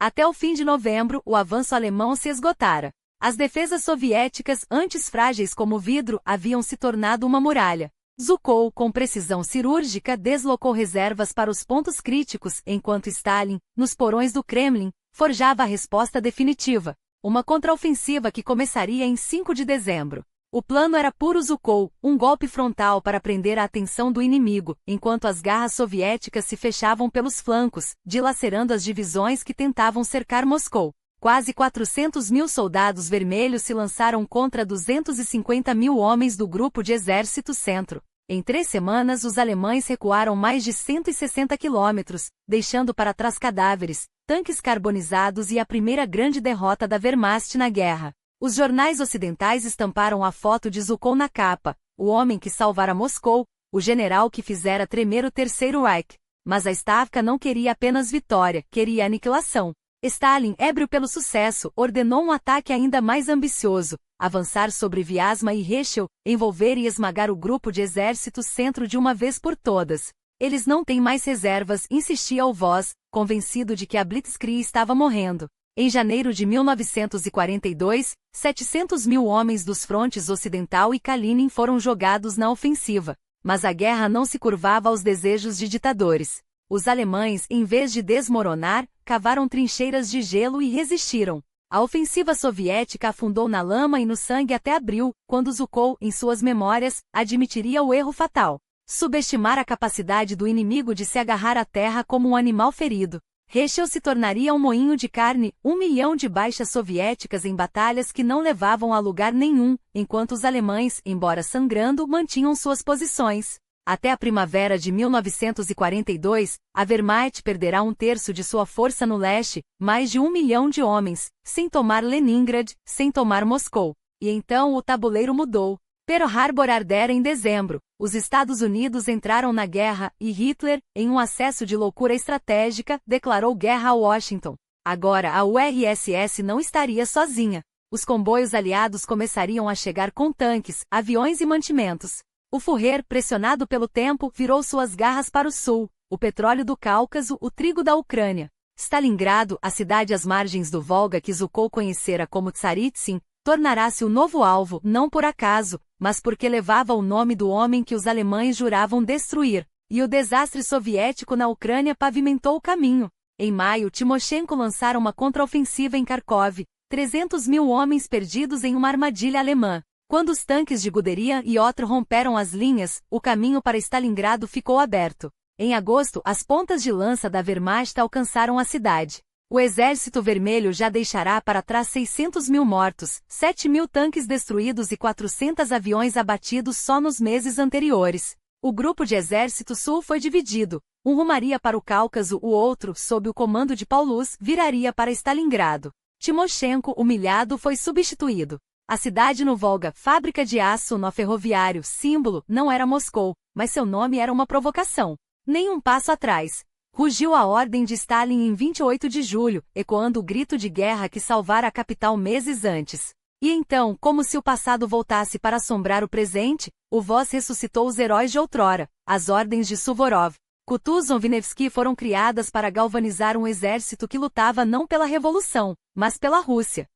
Até o fim de novembro, o avanço alemão se esgotara. As defesas soviéticas, antes frágeis como vidro, haviam se tornado uma muralha. Zhukov, com precisão cirúrgica, deslocou reservas para os pontos críticos, enquanto Stalin, nos porões do Kremlin, forjava a resposta definitiva, uma contraofensiva que começaria em 5 de dezembro. O plano era puro Zhukov, um golpe frontal para prender a atenção do inimigo, enquanto as garras soviéticas se fechavam pelos flancos, dilacerando as divisões que tentavam cercar Moscou. Quase 400.000 soldados vermelhos se lançaram contra 250.000 homens do Grupo de Exército Centro. Em 3 semanas os alemães recuaram mais de 160 quilômetros, deixando para trás cadáveres, tanques carbonizados e a primeira grande derrota da Wehrmacht na guerra. Os jornais ocidentais estamparam a foto de Zhukov na capa, o homem que salvara Moscou, o general que fizera tremer o Terceiro Reich. Mas a Stavka não queria apenas vitória, queria aniquilação. Stalin, ébrio pelo sucesso, ordenou um ataque ainda mais ambicioso, avançar sobre Vyazma e Heschel, envolver e esmagar o Grupo de Exército Centro de uma vez por todas. Eles não têm mais reservas, insistia o Voss, convencido de que a Blitzkrieg estava morrendo. Em janeiro de 1942, 700.000 homens dos frontes ocidental e Kalinin foram jogados na ofensiva. Mas a guerra não se curvava aos desejos de ditadores. Os alemães, em vez de desmoronar, cavaram trincheiras de gelo e resistiram. A ofensiva soviética afundou na lama e no sangue até abril, quando Zhukov, em suas memórias, admitiria o erro fatal: subestimar a capacidade do inimigo de se agarrar à terra como um animal ferido. Heschel se tornaria um moinho de carne, 1 milhão de baixas soviéticas em batalhas que não levavam a lugar nenhum, enquanto os alemães, embora sangrando, mantinham suas posições. Até a primavera de 1942, a Wehrmacht perderá 1/3 de sua força no leste, mais de 1 milhão de homens, sem tomar Leningrad, sem tomar Moscou. E então o tabuleiro mudou. Pearl Harbor ardera em dezembro, os Estados Unidos entraram na guerra, e Hitler, em um acesso de loucura estratégica, declarou guerra a Washington. Agora a URSS não estaria sozinha. Os comboios aliados começariam a chegar com tanques, aviões e mantimentos. O Führer, pressionado pelo tempo, virou suas garras para o sul, o petróleo do Cáucaso, o trigo da Ucrânia. Stalingrado, a cidade às margens do Volga que Zhukov conhecera como Tsaritsyn, tornará-se o novo alvo, não por acaso, mas porque levava o nome do homem que os alemães juravam destruir, e o desastre soviético na Ucrânia pavimentou o caminho. Em maio, Timoshenko lançara uma contraofensiva em Kharkov, 300.000 homens perdidos em uma armadilha alemã. Quando os tanques de Guderian e Otto romperam as linhas, o caminho para Stalingrado ficou aberto. Em agosto, as pontas de lança da Wehrmacht alcançaram a cidade. O Exército Vermelho já deixará para trás 600.000 mortos, 7.000 tanques destruídos e 400 aviões abatidos só nos meses anteriores. O Grupo de Exército Sul foi dividido. Um rumaria para o Cáucaso, o outro, sob o comando de Paulus, viraria para Stalingrado. Timoshenko, humilhado, foi substituído. A cidade no Volga, fábrica de aço nó ferroviário, símbolo, não era Moscou, mas seu nome era uma provocação. Nem um passo atrás. Rugiu a ordem de Stalin em 28 de julho, ecoando o grito de guerra que salvara a capital meses antes. E então, como se o passado voltasse para assombrar o presente, o Voss ressuscitou os heróis de outrora, as ordens de Suvorov. Kutuzov e Nevsky foram criadas para galvanizar um exército que lutava não pela revolução, mas pela Rússia.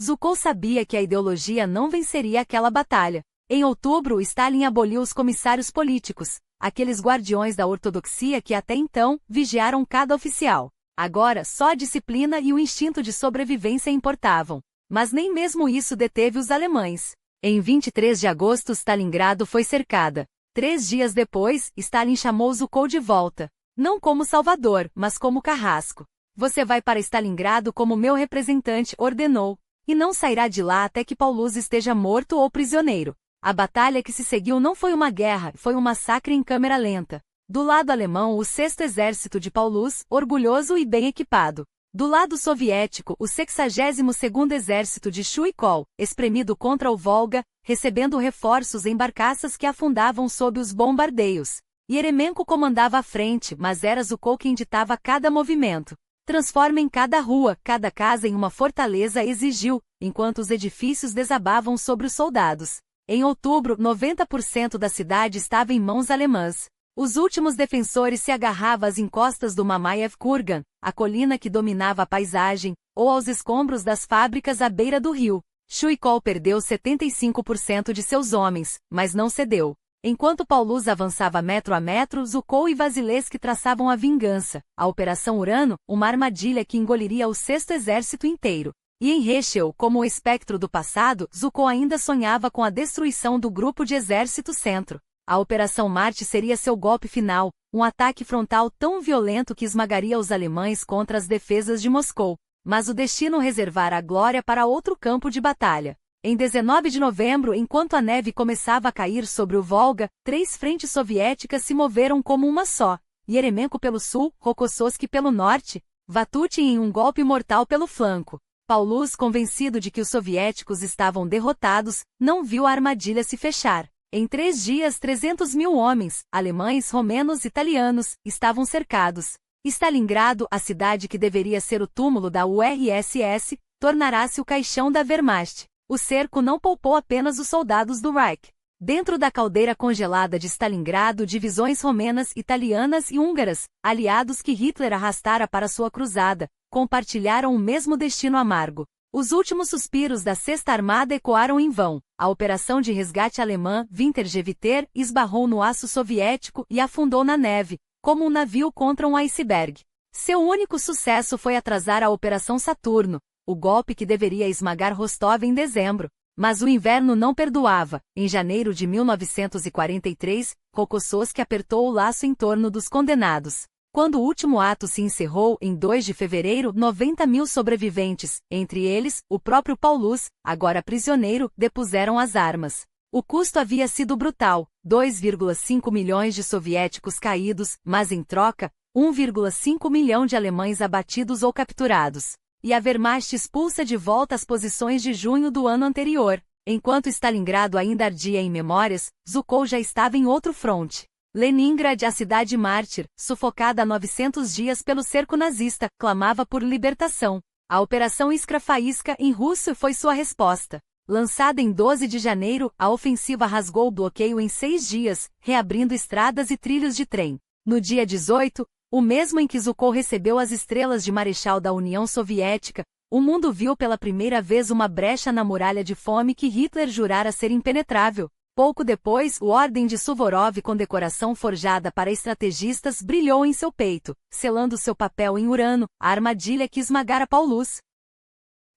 Zhukov sabia que a ideologia não venceria aquela batalha. Em outubro, Stalin aboliu os comissários políticos, aqueles guardiões da ortodoxia que até então vigiaram cada oficial. Agora, só a disciplina e o instinto de sobrevivência importavam. Mas nem mesmo isso deteve os alemães. Em 23 de agosto, Stalingrado foi cercada. 3 dias depois, Stalin chamou Zhukov de volta. Não como salvador, mas como carrasco. Você vai para Stalingrado como meu representante, ordenou. E não sairá de lá até que Paulus esteja morto ou prisioneiro. A batalha que se seguiu não foi uma guerra, foi um massacre em câmera lenta. Do lado alemão, o 6º Exército de Paulus, orgulhoso e bem equipado, Do lado soviético, o 62º Exército de Chuikov, espremido contra o Volga, recebendo reforços em barcaças que afundavam sob os bombardeios. Yeremenko comandava a frente, mas era Zhukov quem ditava cada movimento. Transformem cada rua, cada casa em uma fortaleza, exigiu, enquanto os edifícios desabavam sobre os soldados. Em outubro, 90% da cidade estava em mãos alemãs. Os últimos defensores se agarravam às encostas do Mamayev Kurgan, a colina que dominava a paisagem, ou aos escombros das fábricas à beira do rio. Chuikov perdeu 75% de seus homens, mas não cedeu. Enquanto Paulus avançava metro a metro, Zhukov e Vasilevsky traçavam a vingança. A Operação Urano, uma armadilha que engoliria o 6º Exército inteiro. E em Heschel, como o espectro do passado, Zhukov ainda sonhava com a destruição do Grupo de Exército Centro. A Operação Marte seria seu golpe final, um ataque frontal tão violento que esmagaria os alemães contra as defesas de Moscou. Mas o destino reservara a glória para outro campo de batalha. Em 19 de novembro, enquanto a neve começava a cair sobre o Volga, 3 frentes soviéticas se moveram como uma só. Yeremenko pelo sul, Rokossovski pelo norte, Vatutin em um golpe mortal pelo flanco. Paulus, convencido de que os soviéticos estavam derrotados, não viu a armadilha se fechar. Em 3 dias, 300.000 homens, alemães, romenos e italianos, estavam cercados. Stalingrado, a cidade que deveria ser o túmulo da URSS, tornará-se o caixão da Wehrmacht. O cerco não poupou apenas os soldados do Reich. Dentro da caldeira congelada de Stalingrado, divisões romenas, italianas e húngaras, aliados que Hitler arrastara para sua cruzada, compartilharam o mesmo destino amargo. Os últimos suspiros da 6ª Armada ecoaram em vão. A operação de resgate alemã, Wintergewitter, esbarrou no aço soviético e afundou na neve, como um navio contra um iceberg. Seu único sucesso foi atrasar a Operação Saturno, o golpe que deveria esmagar Rostov em dezembro. Mas o inverno não perdoava. Em janeiro de 1943, Rokossovski apertou o laço em torno dos condenados. Quando o último ato se encerrou, em 2 de fevereiro, 90.000 sobreviventes, entre eles, o próprio Paulus, agora prisioneiro, depuseram as armas. O custo havia sido brutal, 2,5 milhões de soviéticos caídos, mas em troca, 1,5 milhão de alemães abatidos ou capturados. E a Wehrmacht expulsa de volta as posições de junho do ano anterior. Enquanto Stalingrado ainda ardia em memórias, Zhukov já estava em outro fronte. Leningrad, a cidade mártir, sufocada há 900 dias pelo cerco nazista, clamava por libertação. A Operação Iskra-Faíska em russo foi sua resposta. Lançada em 12 de janeiro, a ofensiva rasgou o bloqueio em 6 dias, reabrindo estradas e trilhos de trem. No dia 18, o mesmo em que Zhukov recebeu as estrelas de Marechal da União Soviética, o mundo viu pela primeira vez uma brecha na muralha de fome que Hitler jurara ser impenetrável. Pouco depois, o Ordem de Suvorov com decoração forjada para estrategistas brilhou em seu peito, selando seu papel em Urano, a armadilha que esmagara Paulus.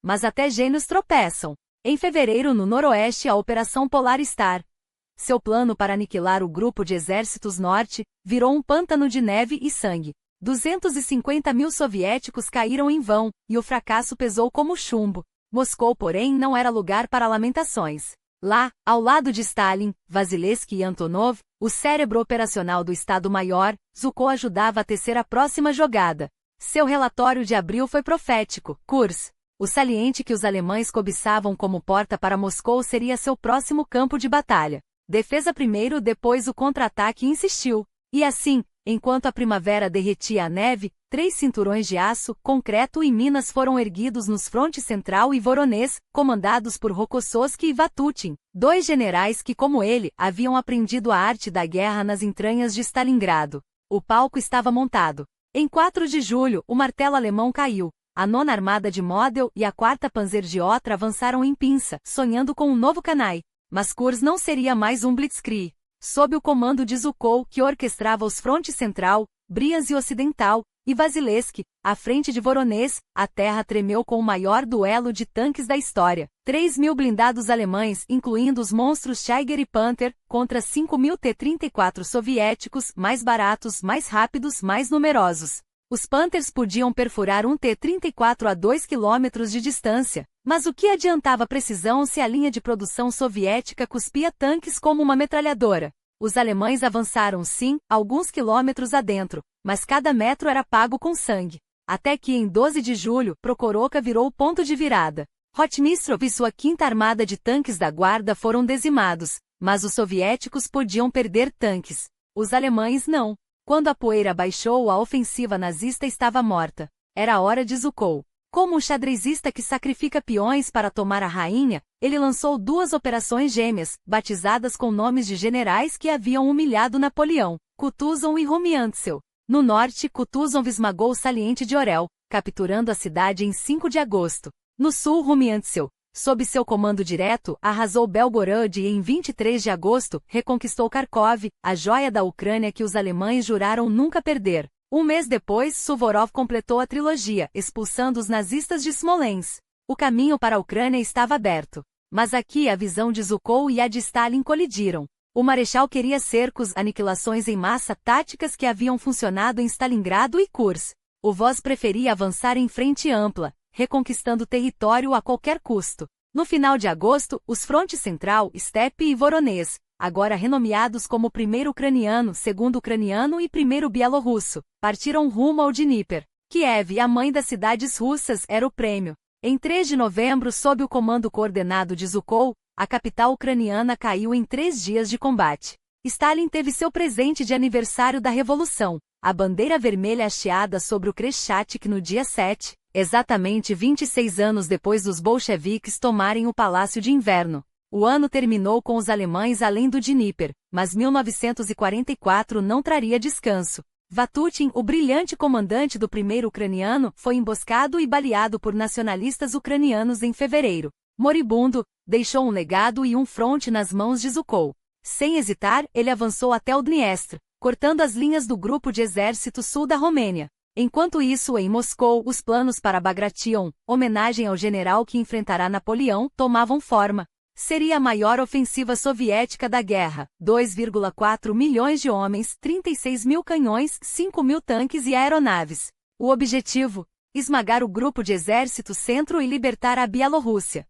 Mas até gênios tropeçam. Em fevereiro, no noroeste, a Operação Polar Star. Seu plano para aniquilar o grupo de exércitos norte virou um pântano de neve e sangue. 250.000 soviéticos caíram em vão, e o fracasso pesou como chumbo. Moscou, porém, não era lugar para lamentações. Lá, ao lado de Stalin, Vasilevsky e Antonov, o cérebro operacional do Estado-Maior, Zhukov ajudava a tecer a próxima jogada. Seu relatório de abril foi profético. Kurs. O saliente que os alemães cobiçavam como porta para Moscou seria seu próximo campo de batalha. Defesa primeiro, depois o contra-ataque insistiu. E assim, enquanto a primavera derretia a neve, 3 cinturões de aço, concreto e minas foram erguidos nos frontes Central e Voronezh, comandados por Rokossovski e Vatutin, 2 generais que, como ele, haviam aprendido a arte da guerra nas entranhas de Stalingrado. O palco estava montado. Em 4 de julho, o martelo alemão caiu. A 9ª Armada de Model e a 4ª Panzerdiota avançaram em pinça, sonhando com um novo Kanai. Mas Kurs não seria mais um blitzkrieg. Sob o comando de Zhukov, que orquestrava os frontes Central, Briansk e Ocidental, e Vasilevsky, à frente de Voronezh, a terra tremeu com o maior duelo de tanques da história. 3.000 blindados alemães, incluindo os monstros Tiger e Panther, contra 5.000 T-34 soviéticos, mais baratos, mais rápidos, mais numerosos. Os Panthers podiam perfurar um T-34 a 2 km de distância, mas o que adiantava precisão se a linha de produção soviética cuspia tanques como uma metralhadora? Os alemães avançaram sim, alguns quilômetros adentro, mas cada metro era pago com sangue. até que em 12 de julho, Prokhorovka virou o ponto de virada. Rotmistrov e sua 5ª armada de tanques da guarda foram dizimados, mas os soviéticos podiam perder tanques. Os alemães não. Quando a poeira baixou, a ofensiva nazista estava morta. Era a hora de Zhukov. Como um xadrezista que sacrifica peões para tomar a rainha, ele lançou 2 operações gêmeas, batizadas com nomes de generais que haviam humilhado Napoleão, Kutuzov e Rumiantsev. No norte, Kutuzov esmagou o saliente de Orel, capturando a cidade em 5 de agosto. No sul, Rumiantsev, sob seu comando direto, arrasou Belgorod e em 23 de agosto, reconquistou Kharkov, a joia da Ucrânia que os alemães juraram nunca perder. Um mês depois, Suvorov completou a trilogia, expulsando os nazistas de Smolensk. O caminho para a Ucrânia estava aberto. Mas aqui a visão de Zhukov e a de Stalin colidiram. O marechal queria cercos, aniquilações em massa, táticas que haviam funcionado em Stalingrado e Kursk. O Voz preferia avançar em frente ampla, reconquistando território a qualquer custo. No final de agosto, os frontes Central, Steppe e Voronezh, agora renomeados como Primeiro Ucraniano, Segundo Ucraniano e Primeiro Bielorrusso, partiram rumo ao Dnieper. Kiev, a mãe das cidades russas, era o prêmio. Em 3 de novembro, sob o comando coordenado de Zhukov, a capital ucraniana caiu em 3 dias de combate. Stalin teve seu presente de aniversário da Revolução, a bandeira vermelha hasteada sobre o Kreshchatyk no dia 7, exatamente 26 anos depois dos bolcheviques tomarem o Palácio de Inverno. O ano terminou com os alemães além do Dnieper, mas 1944 não traria descanso. Vatutin, o brilhante comandante do primeiro ucraniano, foi emboscado e baleado por nacionalistas ucranianos em fevereiro. Moribundo, deixou um legado e um fronte nas mãos de Zhukov. Sem hesitar, ele avançou até o Dniestr, cortando as linhas do grupo de exército sul da Romênia. Enquanto isso, em Moscou, os planos para Bagration, homenagem ao general que enfrentará Napoleão, tomavam forma. Seria a maior ofensiva soviética da guerra, 2,4 milhões de homens, 36 mil canhões, 5 mil tanques e aeronaves. O objetivo? Esmagar o grupo de exército centro e libertar a Bielorrússia.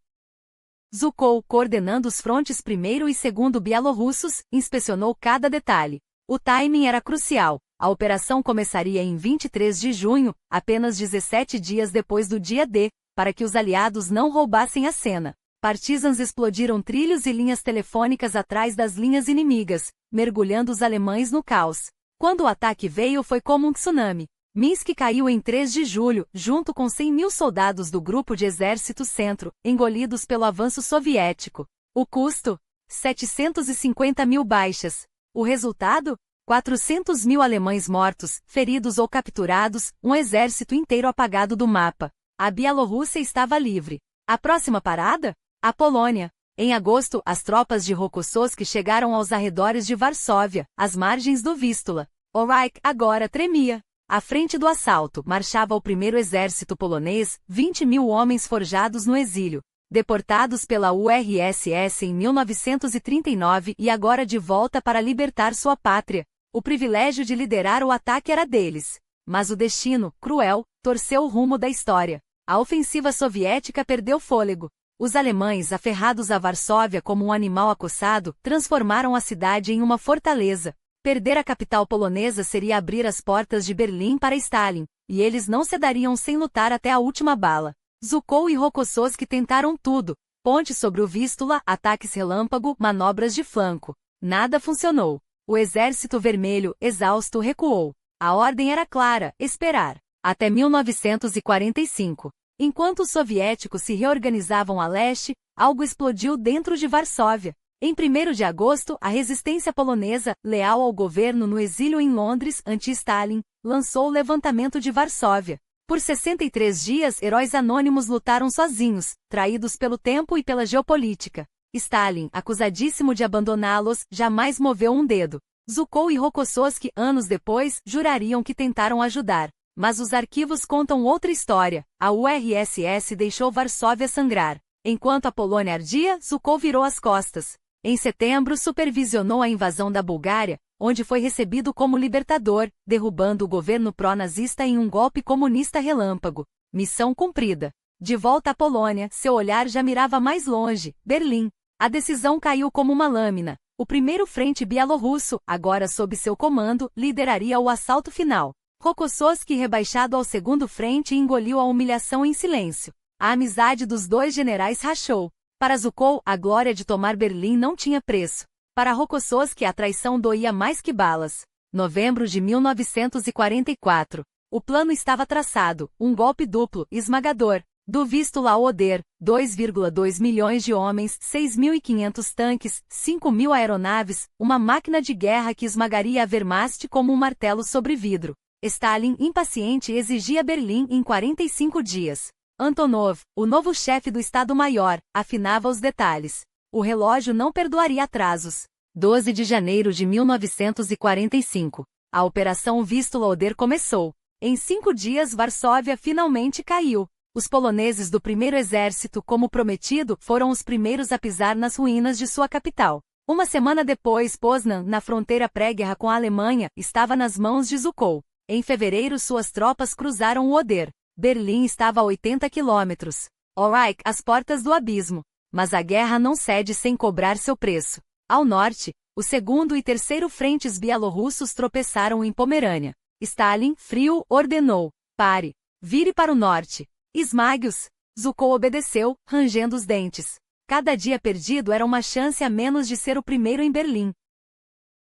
Zhukov, coordenando os frontes primeiro e segundo bielorrussos, inspecionou cada detalhe. O timing era crucial. A operação começaria em 23 de junho, apenas 17 dias depois do dia D, para que os aliados não roubassem a cena. Partisans explodiram trilhos e linhas telefônicas atrás das linhas inimigas, mergulhando os alemães no caos. Quando o ataque veio, foi como um tsunami. Minsk caiu em 3 de julho, junto com 100 mil soldados do grupo de exército centro, engolidos pelo avanço soviético. O custo? 750 mil baixas. O resultado? 400 mil alemães mortos, feridos ou capturados, um exército inteiro apagado do mapa. A Bielorrússia estava livre. A próxima parada? A Polônia. Em agosto, as tropas de Rokossovski chegaram aos arredores de Varsóvia, às margens do Vístula. O Reich agora tremia. À frente do assalto, marchava o primeiro exército polonês, 20 mil homens forjados no exílio. Deportados pela URSS em 1939 e agora de volta para libertar sua pátria. O privilégio de liderar o ataque era deles. Mas o destino, cruel, torceu o rumo da história. A ofensiva soviética perdeu fôlego. Os alemães, aferrados a Varsóvia como um animal acossado, transformaram a cidade em uma fortaleza. Perder a capital polonesa seria abrir as portas de Berlim para Stalin, e eles não cedariam sem lutar até a última bala. Zhukov e Rokossovski tentaram tudo: ponte sobre o Vístula, ataques relâmpago, manobras de flanco. Nada funcionou. O Exército Vermelho, exausto, recuou. A ordem era clara: esperar. Até 1945. Enquanto os soviéticos se reorganizavam a leste, algo explodiu dentro de Varsóvia. Em 1º de agosto, a resistência polonesa, leal ao governo no exílio em Londres, anti-Stalin, lançou o levantamento de Varsóvia. Por 63 dias, heróis anônimos lutaram sozinhos, traídos pelo tempo e pela geopolítica. Stalin, acusadíssimo de abandoná-los, jamais moveu um dedo. Zhukov e Rokossovski, anos depois, jurariam que tentaram ajudar. Mas os arquivos contam outra história. A URSS deixou Varsóvia sangrar. Enquanto a Polônia ardia, Zhukov virou as costas. Em setembro, supervisionou a invasão da Bulgária, onde foi recebido como libertador, derrubando o governo pró-nazista em um golpe comunista relâmpago. Missão cumprida. De volta à Polônia, seu olhar já mirava mais longe, Berlim. A decisão caiu como uma lâmina. O primeiro frente bielorrusso, agora sob seu comando, lideraria o assalto final. Rokossovski, rebaixado ao segundo frente, engoliu a humilhação em silêncio. A amizade dos dois generais rachou. Para Zhukov, a glória de tomar Berlim não tinha preço. Para Rokossovski, a traição doía mais que balas. Novembro de 1944. O plano estava traçado, um golpe duplo, esmagador. Do Vistula ao Oder, 2,2 milhões de homens, 6.500 tanques, 5.000 aeronaves, uma máquina de guerra que esmagaria a Wehrmacht como um martelo sobre vidro. Stalin, impaciente, exigia Berlim em 45 dias. Antonov, o novo chefe do Estado-Maior, afinava os detalhes. O relógio não perdoaria atrasos. 12 de janeiro de 1945. A Operação Vistula-Oder começou. Em 5 dias, Varsóvia finalmente caiu. Os poloneses do primeiro exército, como prometido, foram os primeiros a pisar nas ruínas de sua capital. Uma semana depois, Poznan, na fronteira pré-guerra com a Alemanha, estava nas mãos de Zhukov. Em fevereiro, suas tropas cruzaram o Oder. Berlim estava a 80 quilômetros. O Reich, às portas do abismo. Mas a guerra não cede sem cobrar seu preço. Ao norte, o segundo e terceiro frentes bielorrussos tropeçaram em Pomerânia. Stalin, frio, ordenou: pare. Vire para o norte. Esmague-os. Zhukov obedeceu, rangendo os dentes. Cada dia perdido era uma chance a menos de ser o primeiro em Berlim.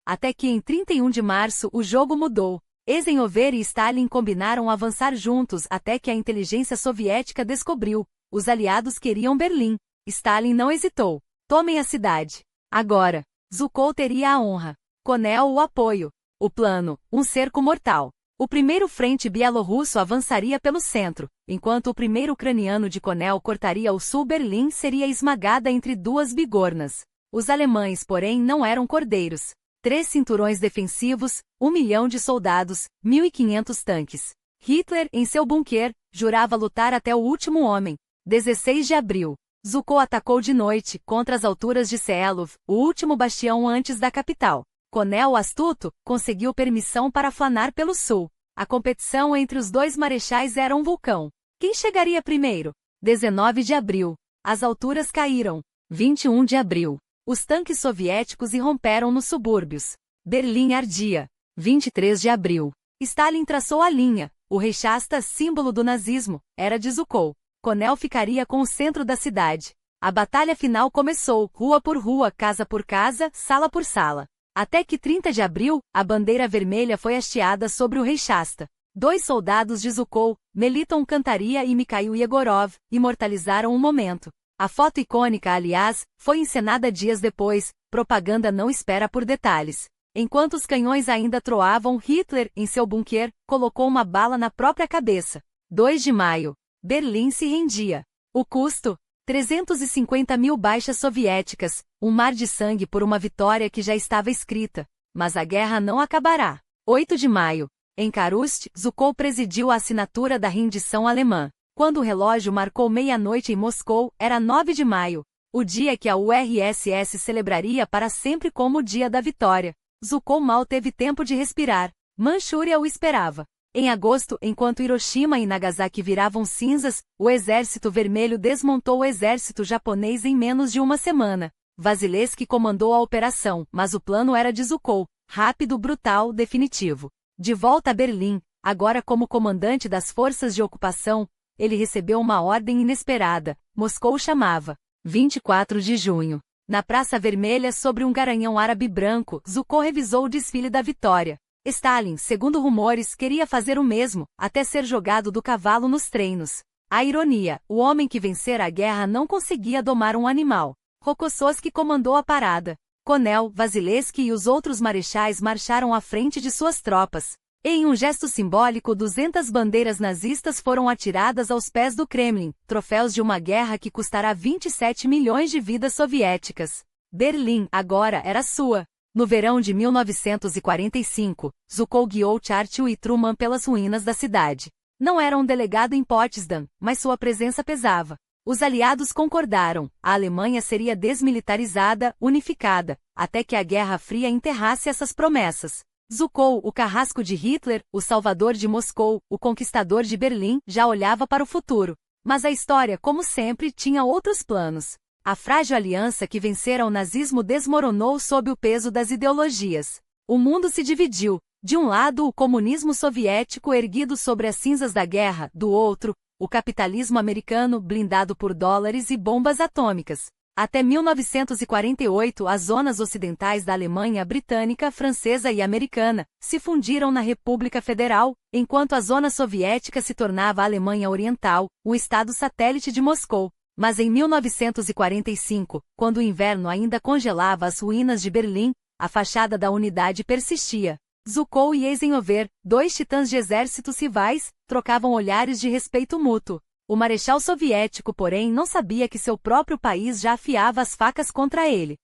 Até que em 31 de março o jogo mudou. Eisenhower e Stalin combinaram avançar juntos até que a inteligência soviética descobriu. Os aliados queriam Berlim. Stalin não hesitou. Tomem a cidade. Agora. Zhukov teria a honra. Konel o apoio. O plano, um cerco mortal. O primeiro frente bielorrusso avançaria pelo centro, enquanto o primeiro ucraniano de Konel cortaria o sul. Berlim seria esmagada entre duas bigornas. Os alemães, porém, não eram cordeiros. 3 cinturões defensivos, 1 milhão de soldados, 1.500 tanques. Hitler, em seu bunker, jurava lutar até o último homem. 16 de abril. Zhukov atacou de noite, contra as alturas de Seelov, o último bastião antes da capital. Konel, astuto, conseguiu permissão para flanar pelo sul. A competição entre os dois marechais era um vulcão. Quem chegaria primeiro? 19 de abril. As alturas caíram. 21 de abril. Os tanques soviéticos irromperam nos subúrbios. Berlim ardia. 23 de abril. Stalin traçou a linha. O Reichstag, símbolo do nazismo, era de Zhukov. Konel ficaria com o centro da cidade. A batalha final começou, rua por rua, casa por casa, sala por sala. Até que 30 de abril, a bandeira vermelha foi hasteada sobre o Reichstag. 2 soldados de Zhukov, Meliton Cantaria e Mikhail Yegorov, imortalizaram o momento. A foto icônica, aliás, foi encenada dias depois. Propaganda não espera por detalhes. Enquanto os canhões ainda troavam, Hitler, em seu bunker, colocou uma bala na própria cabeça. 2 de maio. Berlim se rendia. O custo? 350.000 baixas soviéticas, um mar de sangue por uma vitória que já estava escrita. Mas a guerra não acabará. 8 de maio. Em Karust, Zhukov presidiu a assinatura da rendição alemã. Quando o relógio marcou meia-noite em Moscou, era 9 de maio. O dia que a URSS celebraria para sempre como o dia da vitória. Zhukov mal teve tempo de respirar. Manchúria o esperava. Em agosto, enquanto Hiroshima e Nagasaki viravam cinzas, o Exército Vermelho desmontou o exército japonês em menos de uma semana. Vasilevsky comandou a operação, mas o plano era de Zhukov, rápido, brutal, definitivo. De volta a Berlim, agora como comandante das forças de ocupação, ele recebeu uma ordem inesperada. Moscou chamava. 24 de junho. Na Praça Vermelha, sobre um garanhão árabe branco, Zhukov revisou o desfile da vitória. Stalin, segundo rumores, queria fazer o mesmo, até ser jogado do cavalo nos treinos. A ironia, o homem que vencera a guerra não conseguia domar um animal. Rokossovski comandou a parada. Konel, Vasilevsky e os outros marechais marcharam à frente de suas tropas. Em um gesto simbólico, 200 bandeiras nazistas foram atiradas aos pés do Kremlin, troféus de uma guerra que custará 27 milhões de vidas soviéticas. Berlim, agora, era sua. No verão de 1945, Zhukov guiou Churchill e Truman pelas ruínas da cidade. Não era um delegado em Potsdam, mas sua presença pesava. Os aliados concordaram, a Alemanha seria desmilitarizada, unificada, até que a Guerra Fria enterrasse essas promessas. Zhukov, o carrasco de Hitler, o salvador de Moscou, o conquistador de Berlim, já olhava para o futuro. Mas a história, como sempre, tinha outros planos. A frágil aliança que vencera o nazismo desmoronou sob o peso das ideologias. O mundo se dividiu. De um lado, o comunismo soviético erguido sobre as cinzas da guerra, do outro, o capitalismo americano blindado por dólares e bombas atômicas. Até 1948, as zonas ocidentais da Alemanha britânica, francesa e americana se fundiram na República Federal, enquanto a zona soviética se tornava a Alemanha Oriental, o estado satélite de Moscou. Mas em 1945, quando o inverno ainda congelava as ruínas de Berlim, a fachada da unidade persistia. Zhukov e Eisenhower, dois titãs de exércitos rivais, trocavam olhares de respeito mútuo. O marechal soviético, porém, não sabia que seu próprio país já afiava as facas contra ele.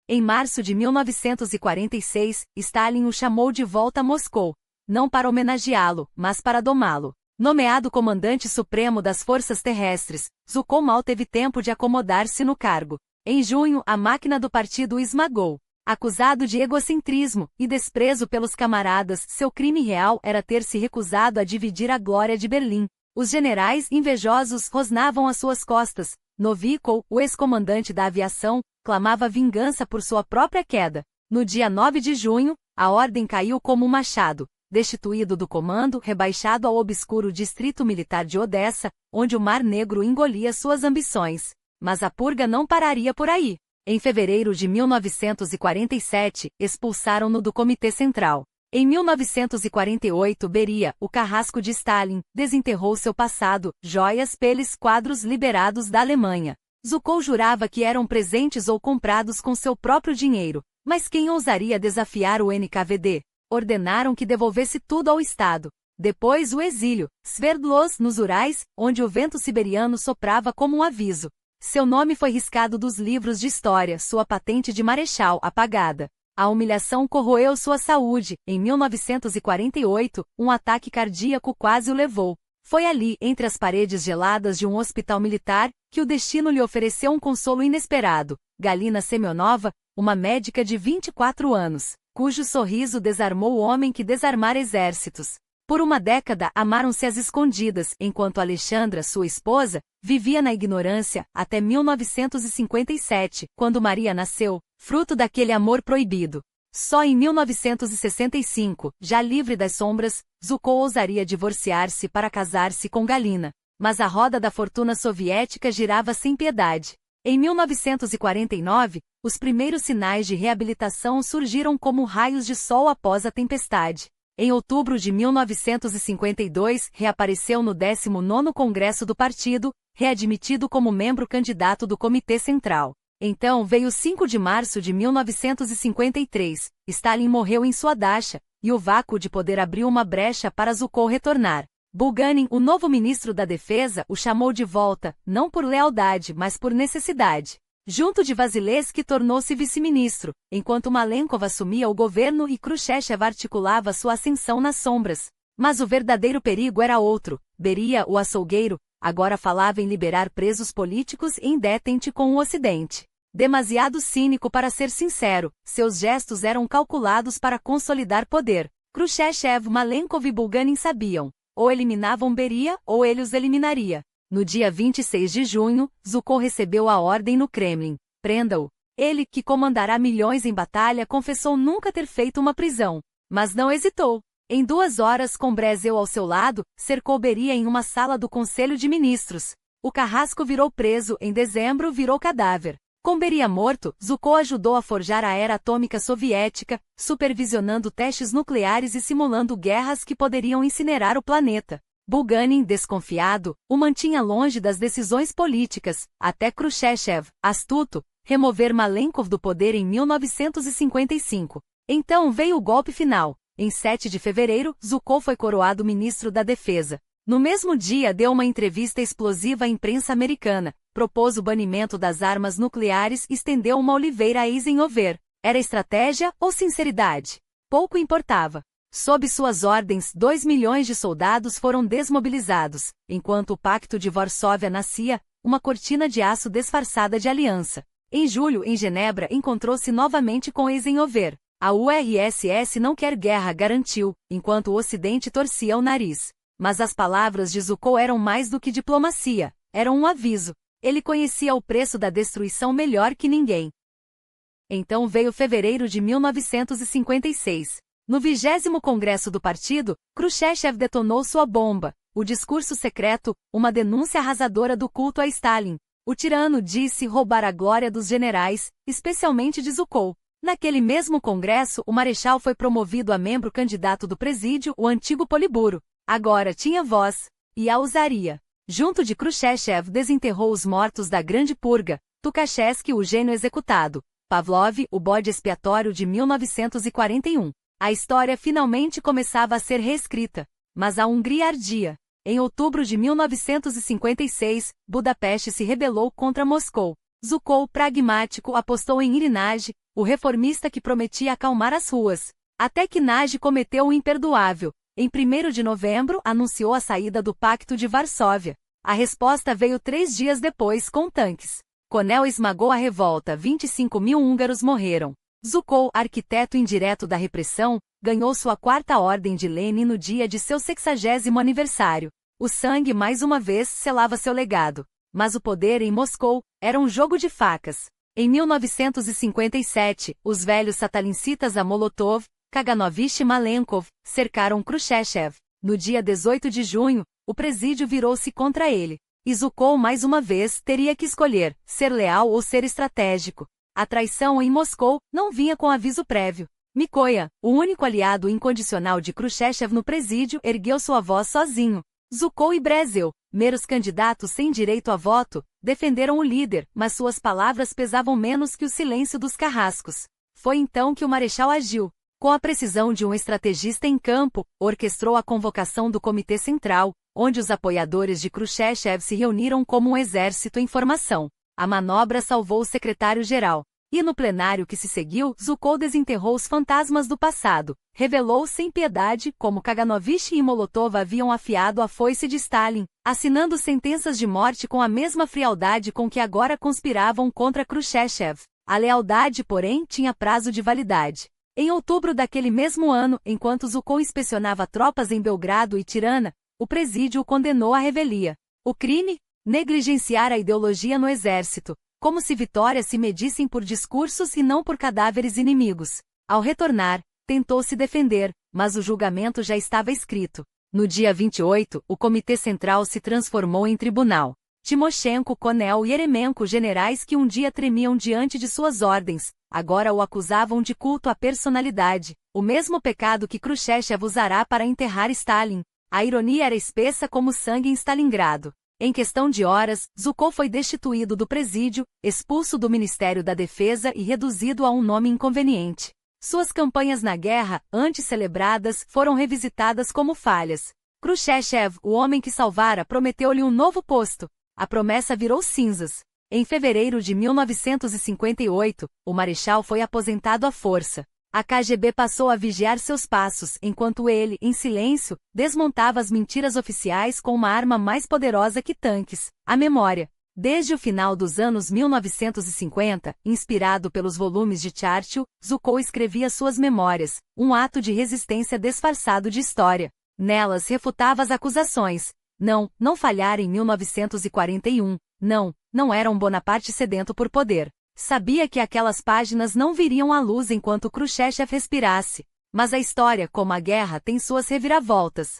Em março de 1946, Stalin o chamou de volta a Moscou, não para homenageá-lo, mas para domá-lo. Nomeado comandante supremo das forças terrestres, Zhukov mal teve tempo de acomodar-se no cargo. Em junho, a máquina do partido o esmagou. Acusado de egocentrismo e desprezo pelos camaradas, seu crime real era ter se recusado a dividir a glória de Berlim. Os generais invejosos rosnavam às suas costas. Novikov, o ex-comandante da aviação, clamava vingança por sua própria queda. No dia 9 de junho, a ordem caiu como um machado. Destituído do comando, rebaixado ao obscuro distrito militar de Odessa, onde o Mar Negro engolia suas ambições. Mas a purga não pararia por aí. Em fevereiro de 1947, expulsaram-no do Comitê Central. Em 1948, Beria, o carrasco de Stalin, desenterrou seu passado, joias pelos quadros liberados da Alemanha. Zhukov jurava que eram presentes ou comprados com seu próprio dinheiro, mas quem ousaria desafiar o NKVD? Ordenaram que devolvesse tudo ao Estado. Depois o exílio, Sverdlovsk nos Urais, onde o vento siberiano soprava como um aviso. Seu nome foi riscado dos livros de história, sua patente de marechal apagada. A humilhação corroeu sua saúde. Em 1948, um ataque cardíaco quase o levou. Foi ali, entre as paredes geladas de um hospital militar, que o destino lhe ofereceu um consolo inesperado. Galina Semyonova, uma médica de 24 anos, cujo sorriso desarmou o homem que desarmara exércitos. Por uma década amaram-se às escondidas, enquanto Alexandra, sua esposa, vivia na ignorância, até 1957, quando Maria nasceu, fruto daquele amor proibido. Só em 1965, já livre das sombras, Zhukov ousaria divorciar-se para casar-se com Galina. Mas a roda da fortuna soviética girava sem piedade. Em 1949, os primeiros sinais de reabilitação surgiram como raios de sol após a tempestade. Em outubro de 1952, reapareceu no 19º Congresso do Partido, readmitido como membro candidato do Comitê Central. Então veio 5 de março de 1953, Stalin morreu em sua dacha, e o vácuo de poder abriu uma brecha para Zhukov retornar. Bulganin, o novo ministro da Defesa, o chamou de volta, não por lealdade, mas por necessidade. Junto de Vasilevsky tornou-se vice-ministro, enquanto Malenkov assumia o governo e Khrushchev articulava sua ascensão nas sombras. Mas o verdadeiro perigo era outro. Beria, o açougueiro, agora falava em liberar presos políticos em detente com o Ocidente. Demasiado cínico para ser sincero, seus gestos eram calculados para consolidar poder. Khrushchev, Malenkov e Bulganin sabiam. Ou eliminavam Beria, ou ele os eliminaria. No dia 26 de junho, Zhukov recebeu a ordem no Kremlin. Prenda-o. Ele, que comandará milhões em batalha, confessou nunca ter feito uma prisão. Mas não hesitou. Em 2 horas, com Brezhnev ao seu lado, cercou Beria em uma sala do Conselho de Ministros. O carrasco virou preso, em dezembro virou cadáver. Com Beria morto, Zhukov ajudou a forjar a era atômica soviética, supervisionando testes nucleares e simulando guerras que poderiam incinerar o planeta. Bulganin, desconfiado, o mantinha longe das decisões políticas, até Khrushchev, astuto, remover Malenkov do poder em 1955. Então veio o golpe final. Em 7 de fevereiro, Zhukov foi coroado ministro da Defesa. No mesmo dia deu uma entrevista explosiva à imprensa americana, propôs o banimento das armas nucleares e estendeu uma oliveira a Eisenhower. Era estratégia ou sinceridade? Pouco importava. Sob suas ordens, 2 milhões de soldados foram desmobilizados, enquanto o Pacto de Varsóvia nascia, uma cortina de aço disfarçada de aliança. Em julho, em Genebra, encontrou-se novamente com Eisenhower. A URSS não quer guerra, garantiu, enquanto o Ocidente torcia o nariz. Mas as palavras de Zhukov eram mais do que diplomacia, eram um aviso. Ele conhecia o preço da destruição melhor que ninguém. Então veio fevereiro de 1956. No 20º Congresso do Partido, Khrushchev detonou sua bomba, o discurso secreto, uma denúncia arrasadora do culto a Stalin. O tirano disse roubar a glória dos generais, especialmente de Zhukov. Naquele mesmo congresso, o marechal foi promovido a membro candidato do presídio, o antigo Politburo. Agora tinha voz, e a usaria. Junto de Khrushchev desenterrou os mortos da Grande Purga, Tukhachevsky, o gênio executado, Pavlov, o bode expiatório de 1941. A história finalmente começava a ser reescrita, mas a Hungria ardia. Em outubro de 1956, Budapeste se rebelou contra Moscou. Zhukov, pragmático, apostou em Irinage, o reformista que prometia acalmar as ruas. Até que Nagy cometeu o imperdoável. Em 1º de novembro, anunciou a saída do Pacto de Varsóvia. A resposta veio 3 dias depois com tanques. Konel esmagou a revolta, 25.000 húngaros morreram. Zhukov, arquiteto indireto da repressão, ganhou sua 4ª Ordem de Lenin no dia de seu 60º aniversário. O sangue mais uma vez selava seu legado. Mas o poder em Moscou era um jogo de facas. Em 1957, os velhos satalincitas a Molotov, Kaganovich e Malenkov, cercaram Khrushchev. No dia 18 de junho, o presídio virou-se contra ele. E Zhukov mais uma vez teria que escolher, ser leal ou ser estratégico. A traição em Moscou não vinha com aviso prévio. Mikoyan, o único aliado incondicional de Khrushchev no presídio, ergueu sua voz sozinho. Zhukov e Brezel, meros candidatos sem direito a voto, defenderam o líder, mas suas palavras pesavam menos que o silêncio dos carrascos. Foi então que o marechal agiu. Com a precisão de um estrategista em campo, orquestrou a convocação do Comitê Central, onde os apoiadores de Khrushchev se reuniram como um exército em formação. A manobra salvou o secretário-geral. E no plenário que se seguiu, Zhukov desenterrou os fantasmas do passado, revelou sem piedade como Kaganovich e Molotov haviam afiado a foice de Stalin, assinando sentenças de morte com a mesma frialdade com que agora conspiravam contra Khrushchev. A lealdade, porém, tinha prazo de validade. Em outubro daquele mesmo ano, enquanto Zhukov inspecionava tropas em Belgrado e Tirana, o presídio o condenou à revelia. O crime? Negligenciar a ideologia no exército, como se vitórias se medissem por discursos e não por cadáveres inimigos. Ao retornar, tentou se defender, mas o julgamento já estava escrito. No dia 28, o Comitê Central se transformou em tribunal. Timoshenko, Konel e Eremenko, generais que um dia tremiam diante de suas ordens, agora o acusavam de culto à personalidade, o mesmo pecado que Khrushchev usará para enterrar Stalin. A ironia era espessa como sangue em Stalingrado. Em questão de horas, Zhukov foi destituído do presídio, expulso do Ministério da Defesa e reduzido a um nome inconveniente. Suas campanhas na guerra, antes celebradas, foram revisitadas como falhas. Khrushchev, o homem que salvara, prometeu-lhe um novo posto. A promessa virou cinzas. Em fevereiro de 1958, o marechal foi aposentado à força. A KGB passou a vigiar seus passos, enquanto ele, em silêncio, desmontava as mentiras oficiais com uma arma mais poderosa que tanques, a memória. Desde o final dos anos 1950, inspirado pelos volumes de Churchill, Zhukov escrevia suas memórias, um ato de resistência disfarçado de história. Nelas refutava as acusações. Não falhara em 1941. Não era um Bonaparte sedento por poder. Sabia que aquelas páginas não viriam à luz enquanto Khrushchev respirasse. Mas a história, como a guerra, tem suas reviravoltas.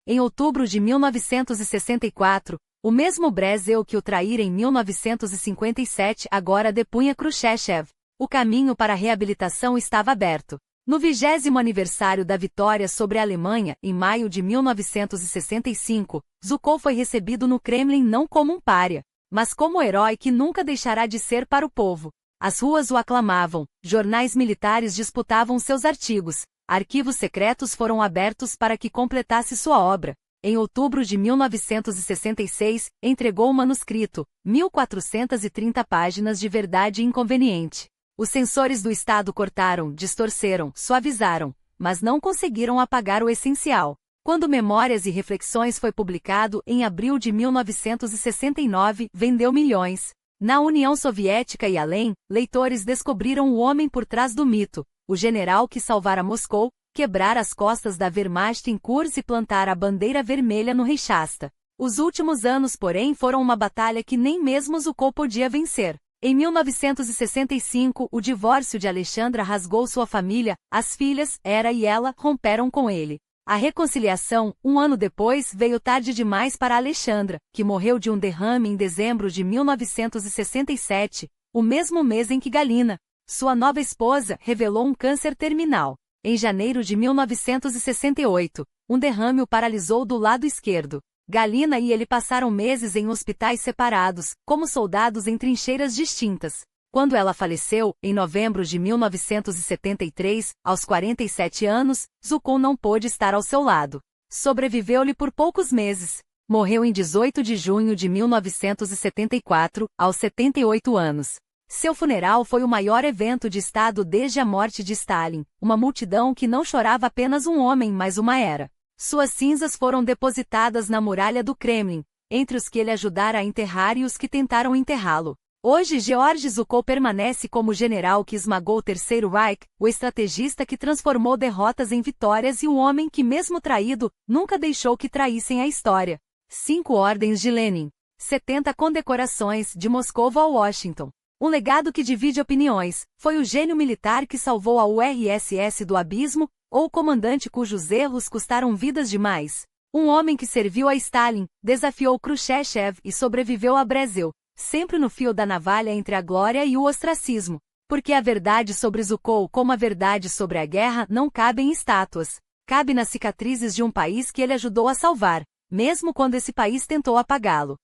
Em outubro de 1964, o mesmo Brezel que o traíra em 1957 agora depunha Khrushchev. O caminho para a reabilitação estava aberto. No 20º aniversário da vitória sobre a Alemanha, em maio de 1965, Zhukov foi recebido no Kremlin não como um pária, mas como herói que nunca deixará de ser para o povo. As ruas o aclamavam, jornais militares disputavam seus artigos, arquivos secretos foram abertos para que completasse sua obra. Em outubro de 1966, entregou o manuscrito, 1.430 páginas de verdade inconveniente. Os censores do Estado cortaram, distorceram, suavizaram, mas não conseguiram apagar o essencial. Quando Memórias e Reflexões foi publicado em abril de 1969, vendeu milhões. Na União Soviética e além, leitores descobriram o homem por trás do mito, o general que salvara Moscou, quebrar as costas da Wehrmacht em Kursk e plantar a bandeira vermelha no Reichstag. Os últimos anos, porém, foram uma batalha que nem mesmo Zhukov podia vencer. Em 1965, o divórcio de Alexandra rasgou sua família, as filhas, Hera e ela, romperam com ele. A reconciliação, um ano depois, veio tarde demais para Alexandra, que morreu de um derrame em dezembro de 1967, o mesmo mês em que Galina, sua nova esposa, revelou um câncer terminal. Em janeiro de 1968, um derrame o paralisou do lado esquerdo. Galina e ele passaram meses em hospitais separados, como soldados em trincheiras distintas. Quando ela faleceu, em novembro de 1973, aos 47 anos, Zuccotti não pôde estar ao seu lado. Sobreviveu-lhe por poucos meses. Morreu em 18 de junho de 1974, aos 78 anos. Seu funeral foi o maior evento de Estado desde a morte de Stalin, uma multidão que não chorava apenas um homem, mas uma era. Suas cinzas foram depositadas na muralha do Kremlin, entre os que ele ajudara a enterrar e os que tentaram enterrá-lo. Hoje George Zuccotti permanece como o general que esmagou o Terceiro Reich, o estrategista que transformou derrotas em vitórias e o homem que, mesmo traído, nunca deixou que traíssem a história. 5 ordens de Lenin. 70 condecorações, de Moscou a Washington. Um legado que divide opiniões. Foi o gênio militar que salvou a URSS do abismo, ou o comandante cujos erros custaram vidas demais? Um homem que serviu a Stalin, desafiou Khrushchev e sobreviveu a Brezhnev, sempre no fio da navalha entre a glória e o ostracismo. Porque a verdade sobre Zuccotti, como a verdade sobre a guerra, não cabe em estátuas. Cabe nas cicatrizes de um país que ele ajudou a salvar, mesmo quando esse país tentou apagá-lo.